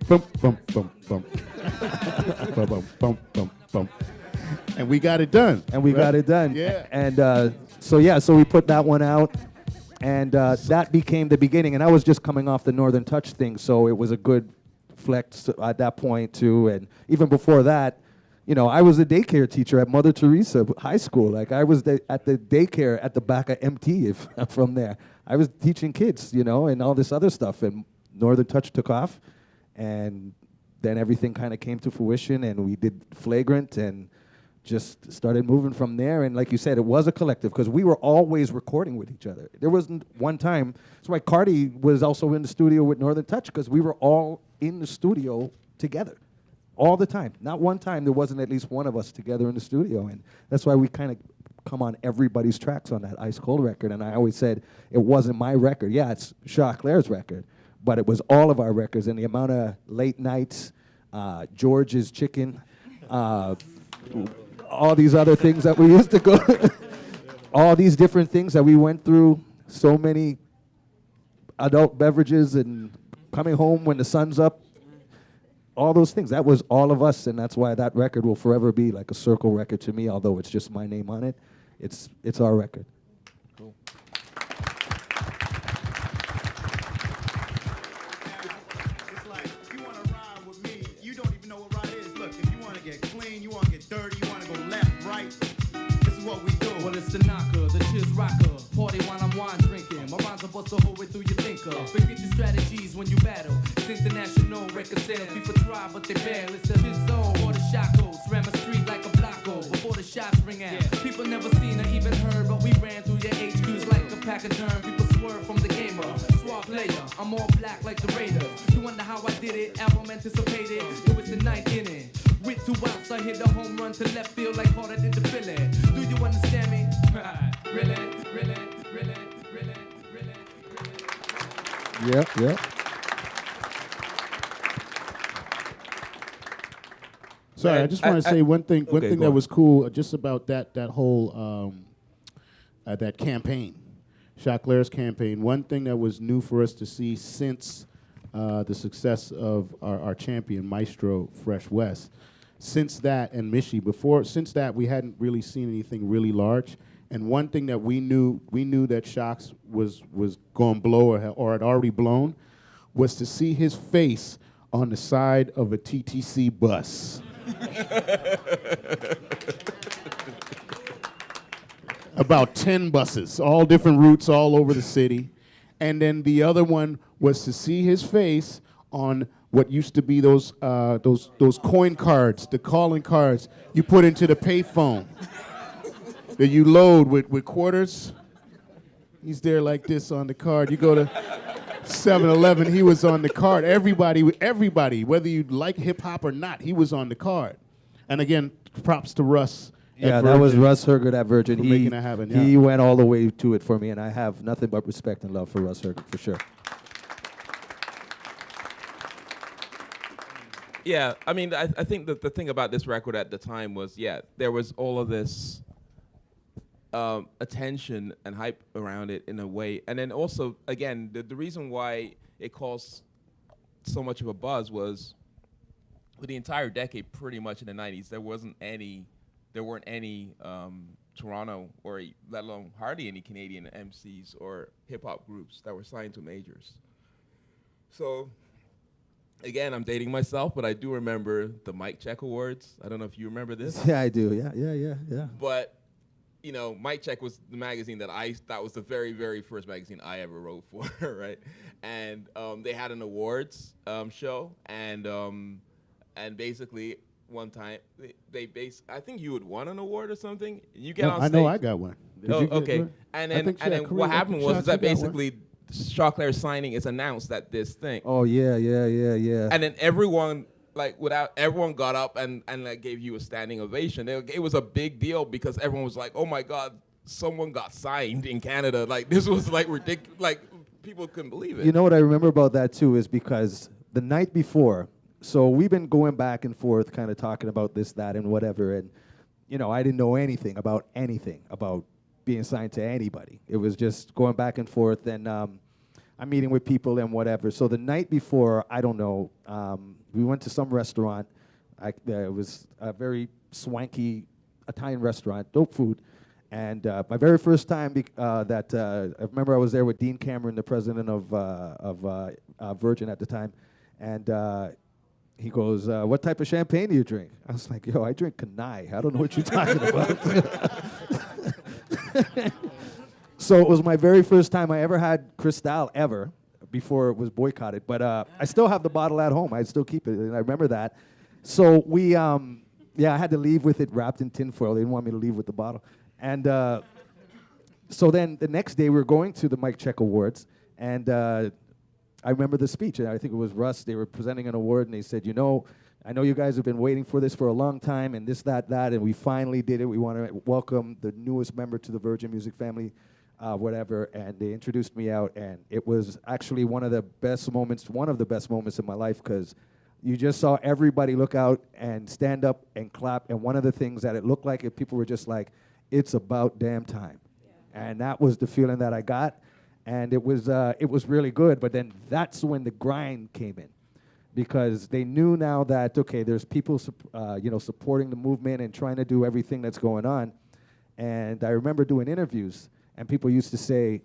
bump, bump, bump, bump. Bump, bump, bump, bump, bump. And we got it done. And we got it done. Yeah. And so we put that one out. And that became the beginning. And I was just coming off the Northern Touch thing, so it was a good flex at that point, too. And even before that, you know, I was a daycare teacher at Mother Teresa High School. Like, I was at the daycare at the back of MT from there. I was teaching kids, you know, and all this other stuff. And Northern Touch took off. And then everything kind of came to fruition, and we did Flagrant and just started moving from there. And like you said, it was a collective because we were always recording with each other. There wasn't one time. That's why Cardi was also in the studio with Northern Touch, because we were all in the studio together all the time. Not one time there wasn't at least one of us together in the studio. And that's why we kind of come on everybody's tracks on that Ice Cold record. And I always said it wasn't my record. Yeah, it's Shaw Claire's record, but it was all of our records. And the amount of late nights, George's Chicken, all these other things that we used to go, all these different things that we went through, so many adult beverages and coming home when the sun's up, all those things. That was all of us, and that's why that record will forever be like a circle record to me, although it's just my name on it. It's our record. Cool. It's like, if you want to ride with me, you don't even know what ride is. Look, if you want to get clean, you want to get dirty, you want to go left, right, this is what we do. Well, it's the knocker, the chiz rocker. Party while I'm wine drinking. My rhymes are bust a hole way through your thinker. Forget your strategies when you battle. It's international record sales. People try, but they bail. It's the his zone or the shackles. Ram a street like a blocko before the shots ring out. People never seen or even heard, but we ran through your HQs like a pack of germ. People swerve from the gamer. Swap player, I'm all black like the Raiders. You wonder how I did it? Album anticipated. It was the 9th inning. With 2 outs, I hit the home run to left field like Carter did the Philly. Do you understand me? Really, really, really, really, really, really. Yeah. Sorry, I just want to say one thing. One Okay, thing go that on. was cool just about that whole that campaign, Shaw Claire's campaign. One thing that was new for us to see since the success of our champion Maestro Fresh West. Since that and Mishi, since that we hadn't really seen anything really large. And one thing that we knew that Shocks was going to blow or had already blown, was to see his face on the side of a TTC bus. About 10 buses, all different routes all over the city. And then the other one was to see his face on what used to be those coin cards, the calling cards you put into the payphone that you load with quarters. He's there like this on the card. You go to 7-Eleven, he was on the card. Everybody, whether you like hip hop or not, he was on the card. And again, props to Russ Yeah, at that was Virgin Russ Hergert at Virgin. for He making that happen. he Yeah. went all the way to it for me, and I have nothing but respect and love for Russ Hergert for sure. Yeah, I mean, I think that the thing about this record at the time was, yeah, there was all of this attention and hype around it in a way. And then also, again, the reason why it caused so much of a buzz was for the entire decade, pretty much in the 90s, there weren't any Toronto or let alone hardly any Canadian MCs or hip hop groups that were signed to majors. So again, I'm dating myself, but I do remember the Mic Check Awards. I don't know if you remember this. Yeah, I do. Yeah. But, you know, Mic Check was the magazine that was the very, very first magazine I ever wrote for, right? And they had an awards show, and basically one time I think you had won an award or something. You get No, on I stage. know I got one. Did you get Okay. one? And I then think Shaq what Korea- happened Shaq, was you that got one. basically Choclair signing is announced at this thing. Oh yeah. And then everyone got up and like gave you a standing ovation. It was a big deal because everyone was like, "Oh my God, someone got signed in Canada!" Like this was like ridiculous. Like people couldn't believe it. You know what I remember about that too is because the night before, so we've been going back and forth, kind of talking about this, that, and whatever, and you know, I didn't know anything about being signed to anybody. It was just going back and forth, and I'm meeting with people and whatever. So the night before, I don't know, we went to some restaurant. It was a very swanky Italian restaurant, dope food. And my very first time, I remember I was there with Dean Cameron, the president of Virgin at the time, and he goes, "What type of champagne do you drink?" I was like, "Yo, I drink Kanai. I don't know what you're talking about." So it was my very first time I ever had Cristal ever, before it was boycotted. But I still have the bottle at home. I still keep it, and I remember that. So we, I had to leave with it wrapped in tinfoil. They didn't want me to leave with the bottle. And so then the next day we were going to the Mic Check Awards, and I remember the speech, and I think it was Russ. They were presenting an award, and they said, "You know, I know you guys have been waiting for this for a long time, and this, that, and we finally did it. We want to welcome the newest member to the Virgin Music family, whatever." And they introduced me out, and it was actually one of the best moments in my life, because you just saw everybody look out and stand up and clap. And one of the things that it looked like, people were just like, "It's about damn time." Yeah. And that was the feeling that I got. And it was really good. But then that's when the grind came in, because they knew now that, okay, there's people supporting the movement and trying to do everything that's going on. And I remember doing interviews, and people used to say,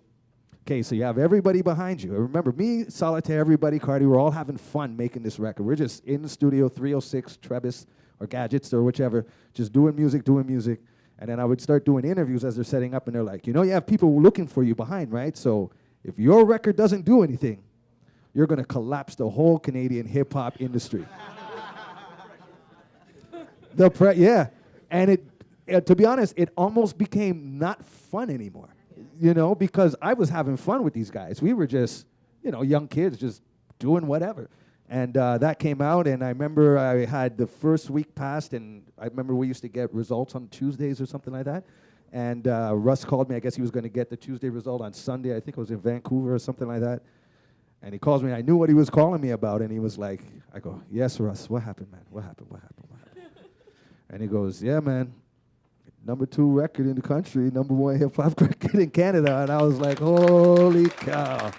"Okay, so you have everybody behind you." I remember me, Solitaire, everybody, Cardi, we're all having fun making this record. We're just in the studio, 306, Trebas, or Gadgets, or whichever, just doing music. And then I would start doing interviews as they're setting up, and they're like, "You know, you have people looking for you behind, right? So if your record doesn't do anything, you're going to collapse the whole Canadian hip-hop industry." And to be honest, it almost became not fun anymore, you know, because I was having fun with these guys. We were just, young kids just doing whatever. And that came out, and I remember I had the first week passed, and I remember we used to get results on Tuesdays or something like that. And Russ called me. I guess he was going to get the Tuesday result on Sunday. I think it was in Vancouver or something like that. And he calls me. I knew what he was calling me about, and he was like, I go, "Yes, Russ, what happened, man? What happened? And he goes, "Yeah, man, #2 record in the country, #1 hip-hop record in Canada." And I was like, holy cow.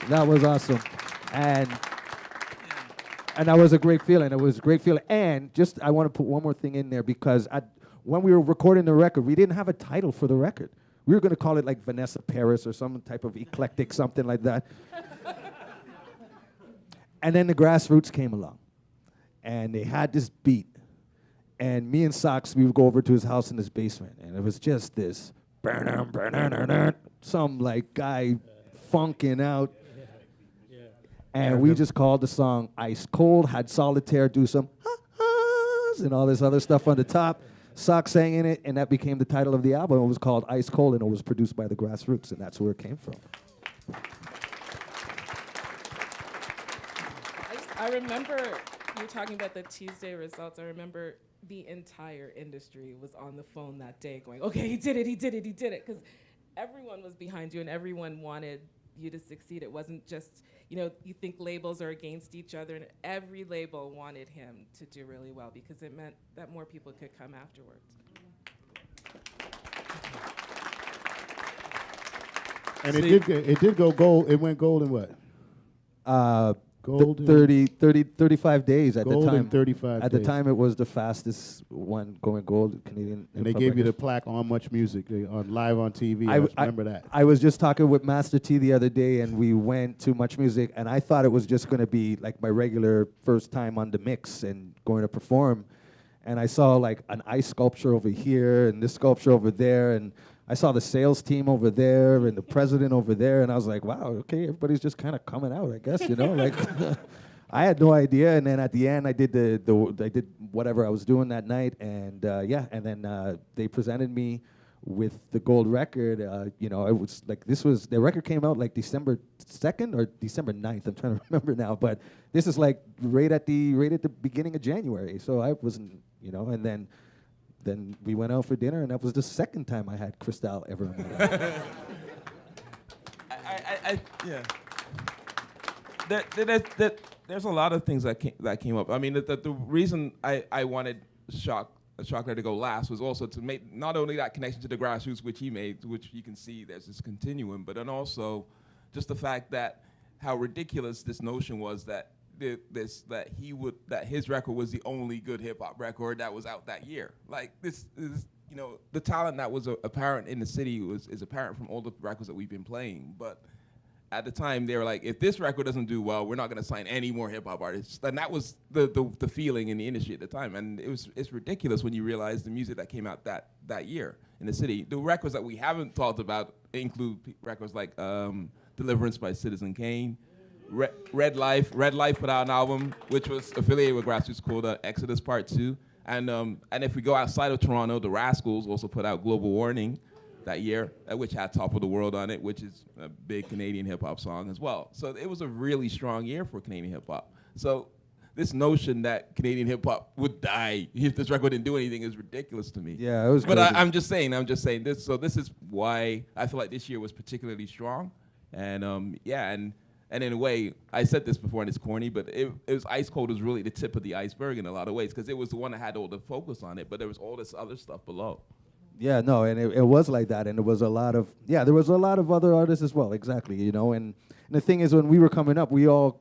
That was awesome. And that was a great feeling. It was a great feeling. And just, I want to put one more thing in there, because when we were recording the record, we didn't have a title for the record. We were going to call it like Vanessa Paris or some type of eclectic something like that. And then the Grassroots came along, and they had this beat. And me and Sox, we would go over to his house in his basement, and it was just this, some like guy funking out. And we just called the song Ice Cold, had Solitaire do some ha-has and all this other stuff on the top. Sox sang in it, and that became the title of the album. It was called Ice Cold, and it was produced by the Grassroots, and that's where it came from. I remember you're talking about the Tuesday results, I remember the entire industry was on the phone that day going, okay, he did it, because everyone was behind you and everyone wanted you to succeed. It wasn't just, you think labels are against each other, and every label wanted him to do really well because it meant that more people could come afterwards. And it did go gold. It went gold in what? Gold in- 35 days at Gold the time. in 35 At the days. time, it was the fastest one going gold Canadian. And they hip-hop gave you the record. plaque on Much Music on live on TV. I remember that. I was just talking with Master T the other day, and we went to Much Music, and I thought it was just going to be like my regular first time on the mix and going to perform. And I saw like an ice sculpture over here and this sculpture over there, and I saw the sales team over there and the president over there, and I was like, wow, okay, everybody's just kind of coming out, I guess, like I had no idea. And then at the end, I did I did whatever I was doing that night, and and then they presented me with the gold record. It was like the record came out like December 2nd or December 9th. I'm trying to remember now, but this is like right at the beginning of January. So I wasn't, and then we went out for dinner, and that was the second time I had Cristal ever in my life. There's a lot of things that came up. I mean, the reason I wanted Shockner to go last was also to make not only that connection to the grassroots, which he made, which you can see there's this continuum, but then also just the fact that how ridiculous this notion was that that his record was the only good hip hop record that was out that year. Like this is, the talent that was apparent in the city is apparent from all the records that we've been playing. But at the time, they were like, if this record doesn't do well, we're not going to sign any more hip hop artists. And that was the feeling in the industry at the time. And it's ridiculous when you realize the music that came out that year in the city. The records that we haven't talked about include records like Deliverance by Citizen Kane. Red Life put out an album which was affiliated with Grassroots called Exodus Part 2. And if we go outside of Toronto, the Rascals also put out Global Warning that year, which had Top of the World on it, which is a big Canadian hip-hop song as well. So it was a really strong year for Canadian hip-hop. So this notion that Canadian hip-hop would die if this record didn't do anything is ridiculous to me. Yeah, it was But crazy. I'm just saying this. So this is why I feel like this year was particularly strong. And in a way, I said this before and it's corny, but it was Ice Cold was really the tip of the iceberg in a lot of ways because it was the one that had all the focus on it, but there was all this other stuff below. Yeah, no, and it was like that, and there was a lot of other artists as well, exactly, and the thing is, when we were coming up, we all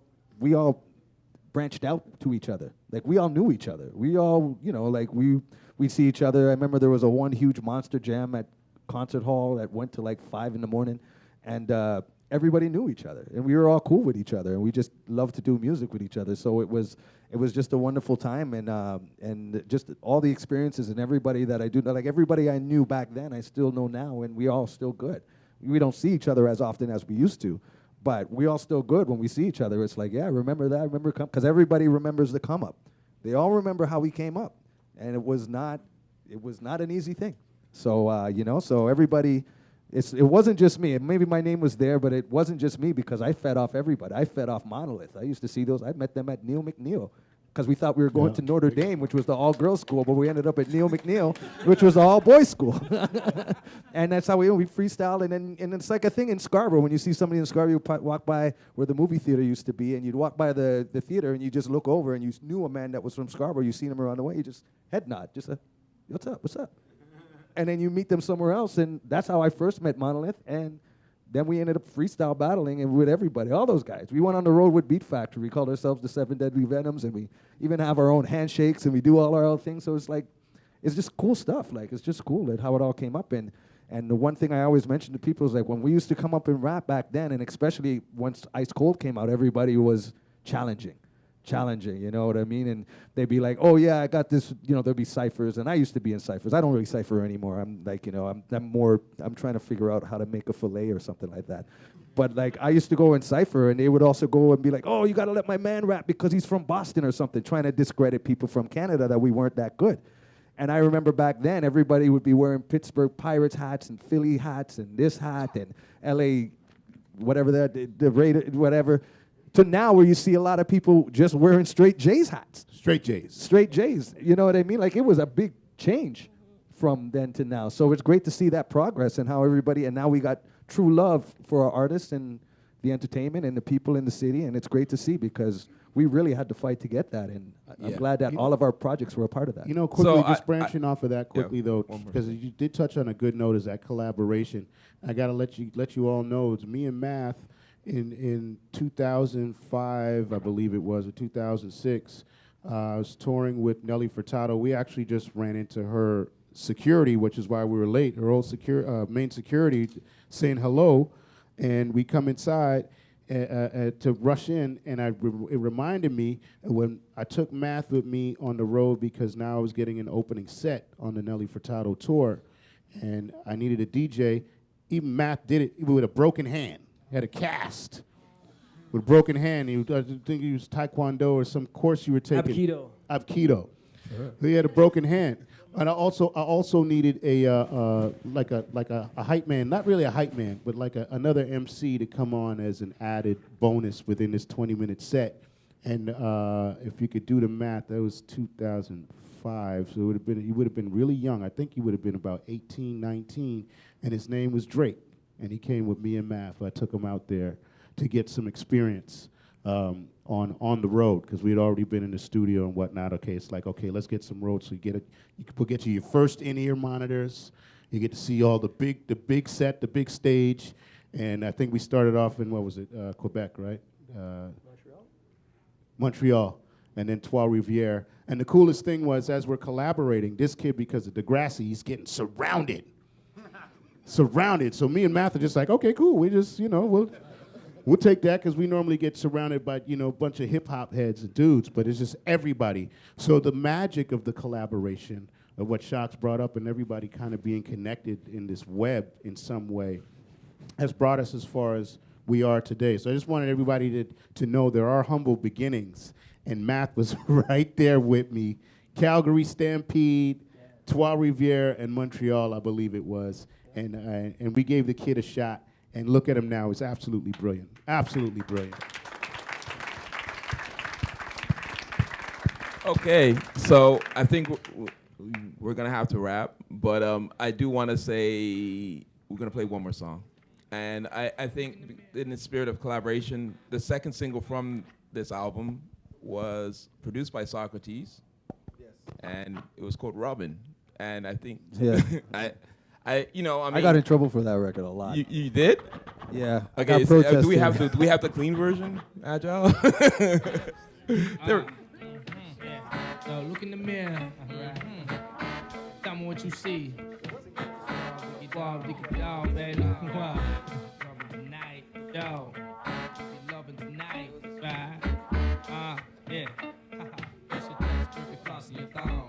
branched out to each other, like we all knew each other, we all, like we'd see each other. I remember there was one huge monster jam at Concert Hall that went to like 5 a.m, and everybody knew each other, and we were all cool with each other, and we just loved to do music with each other. So it was just a wonderful time, and just all the experiences and everybody that I do, like everybody I knew back then, I still know now, and we all still good. We don't see each other as often as we used to, but we all still good when we see each other. It's like, yeah, remember that, because everybody remembers the come up. They all remember how we came up, and it was not an easy thing. So so everybody. It wasn't just me. Maybe my name was there, but it wasn't just me because I fed off everybody. I fed off Monolith. I used to see those. I met them at Neil McNeil because we thought we were going to Notre Dame, which was the all-girls school, but we ended up at Neil McNeil, which was the all-boys school. And that's how we freestyled. And it's like a thing in Scarborough. When you see somebody in Scarborough, you walk by where the movie theater used to be, and you'd walk by the theater, and you just look over, and you knew a man that was from Scarborough. You seen him around the way. You just head nod. Just what's up? What's up? And then you meet them somewhere else, and that's how I first met Monolith. And then we ended up freestyle battling and with everybody, all those guys. We went on the road with Beat Factory. We called ourselves the Seven Deadly Venoms, and we even have our own handshakes, and we do all our own things. So it's like, it's just cool stuff. Like, it's just cool how it all came up. And the one thing I always mention to people is like when we used to come up and rap back then, and especially once Ice Cold came out, everybody was challenging, you know what I mean? And they'd be like, oh yeah, I got this, there'd be ciphers, and I used to be in ciphers. I don't really cipher anymore. I'm like, I'm trying to figure out how to make a fillet or something like that. But like, I used to go in cipher, and they would also go and be like, oh, you gotta let my man rap because he's from Boston or something, trying to discredit people from Canada that we weren't that good. And I remember back then, everybody would be wearing Pittsburgh Pirates hats and Philly hats and this hat and LA, whatever that, the Raider, whatever. to now where you see a lot of people just wearing straight J's hats. Straight J's. Straight J's. You know what I mean? Like, it was a big change from then to now. So it's great to see that progress and how everybody, and now we got true love for our artists and the entertainment and the people in the city, and it's great to see because we really had to fight to get that, and I'm Yeah. glad that all of our projects were a part of that. You know, quickly, So just I- branching off of that quickly though, one more because you did touch on a good note, is that collaboration. I gotta let you all know, it's me and Math in 2005, I believe it was, or 2006. I was touring with Nelly Furtado. We actually just ran into her security, which is why we were late. Her old main security saying hello, and we come inside to rush in, and it reminded me when I took Math with me on the road because now I was getting an opening set on the Nelly Furtado tour, and I needed a DJ. Even Math did it with a broken hand. He had a cast with a broken hand. I think he was Taekwondo or some course you were taking. Aikido. Aikido. He had a broken hand. And I also needed a like a hype man, not really a hype man, but like another MC to come on as an added bonus within this 20-minute set. And if you could do the math, that was 2005, so he would have been really young. I think he would have been about 18, 19, and his name was Drake. And he came with me and Math. I took him out there to get some experience on the road because we had already been in the studio and whatnot. Okay, it's like, okay, let's get some road. So you get you your first in-ear monitors. You get to see all the big set, the big stage. And I think we started off in, what was it, Quebec, right? Montreal. And then Trois Rivières. And the coolest thing was, as we're collaborating, this kid, because of Degrassi, he's getting surrounded. Surrounded. So me and Math are just like, okay, cool. We just, we'll take that because we normally get surrounded by, a bunch of hip hop heads and dudes, but it's just everybody. So the magic of the collaboration of what Shocks brought up and everybody kind of being connected in this web in some way has brought us as far as we are today. So I just wanted everybody to know there are humble beginnings, and Math was right there with me. Calgary Stampede, Trois Rivières, and Montreal, I believe it was. And we gave the kid a shot, and look at him now. It's absolutely brilliant. Absolutely brilliant. Okay, so I think we're gonna have to wrap, but I do want to say we're gonna play one more song, and I think in the spirit of collaboration, the second single from this album was produced by Socrates, and it was called Robin, and I think Yeah. I I got in trouble for that record a lot. You did? Yeah. I Okay, got so, protested. do we have the clean version, Agile? There- So look in the mirror. Tell me what you see. Wow, baby. Wow. Tonight, yo. Be loving tonight, right? Yeah.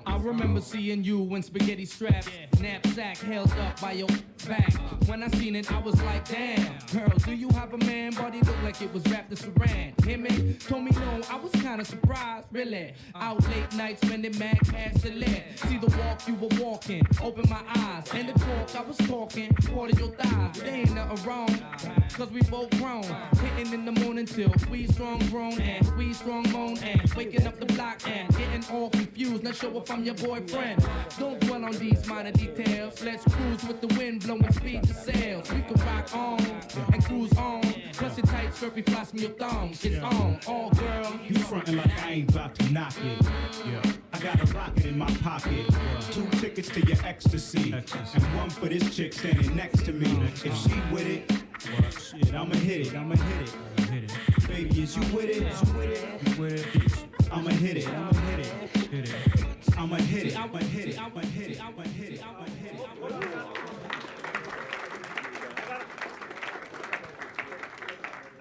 I remember seeing you in spaghetti straps, knapsack held up by your back. When I seen it, I was like, damn, girl, do you have a man? Body looked like it was wrapped in saran. Hear me? Told me no, I was kinda surprised, really. Out late nights, spending mad cash to live. See the walk you were walking, open my eyes, and the talk I was talking, part of your thighs. There ain't nothing wrong, cause we both grown. Hitting in the morning till we strong grown, and we strong moan, and waking up the block and getting all confused. Not sure if I'm your boyfriend. Don't dwell on these minor details. Let's cruise with the wind blowing speed to sails. We can rock on and cruise on. Plus your tight skirt be flossing your thumb. It's on, all girl. You frontin' like I ain't about to knock it. Yeah. I got a rocket in my pocket. 2 tickets to your ecstasy. And one for this chick standing next to me. If she with it, well, shit, I'ma hit it. Baby, is you with it? You with it? I'ma hit it. I'ma hit it. I'ma hit it. I'ma hit it. I'ma hit it. I'ma hit it. I'ma hit it.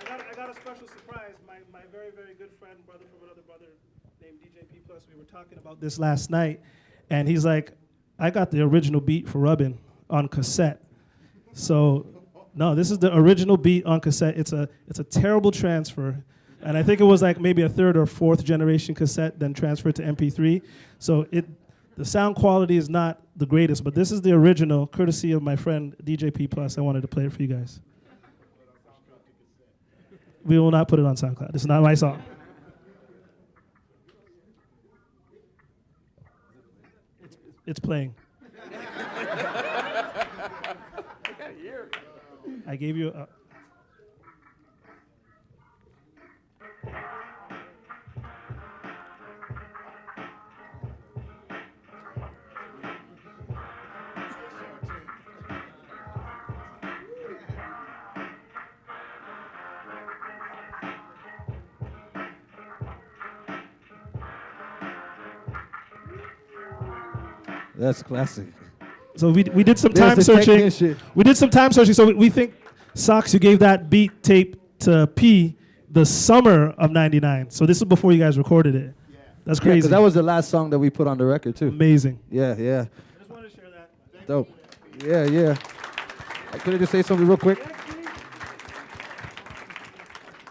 I got a special surprise. My very, very good friend, brother from another brother named DJ P+, we were talking about this last night, and he's like, I got the original beat for Rubbin' on cassette. So, no, this is the original beat on cassette. It's a terrible transfer. And I think it was like maybe a 3rd or 4th generation cassette, then transferred to MP3. So the sound quality is not the greatest, but this is the original, courtesy of my friend DJ P+. I wanted to play it for you guys. We will not put it on SoundCloud. It's not my song. It's playing. I gave you a. That's classic. So we did some There's time the searching. technician. We did some time searching. So we think, Socks, you gave that beat tape to P the summer of '99. So this is before you guys recorded it. That's Yeah, crazy. 'cause that was the last song that we put on the record too. Amazing. Yeah, yeah. I just wanted to share that. Dope. Yeah, yeah. Could I just say something real quick?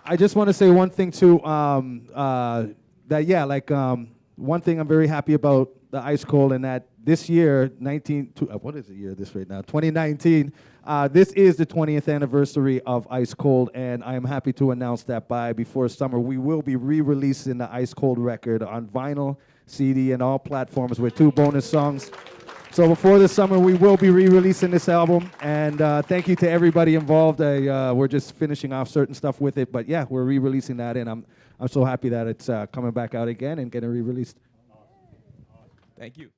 I just want to say one thing too. One thing I'm very happy about the Ice Cold, and that this year, what is the year this right now? 2019. This is the 20th anniversary of Ice Cold, and I am happy to announce that before summer, we will be re-releasing the Ice Cold record on vinyl, CD, and all platforms with 2 bonus songs. So before the summer, we will be re-releasing this album, and thank you to everybody involved. We're just finishing off certain stuff with it, but yeah, we're re-releasing that, and I'm so happy that it's coming back out again and getting re-released. Thank you.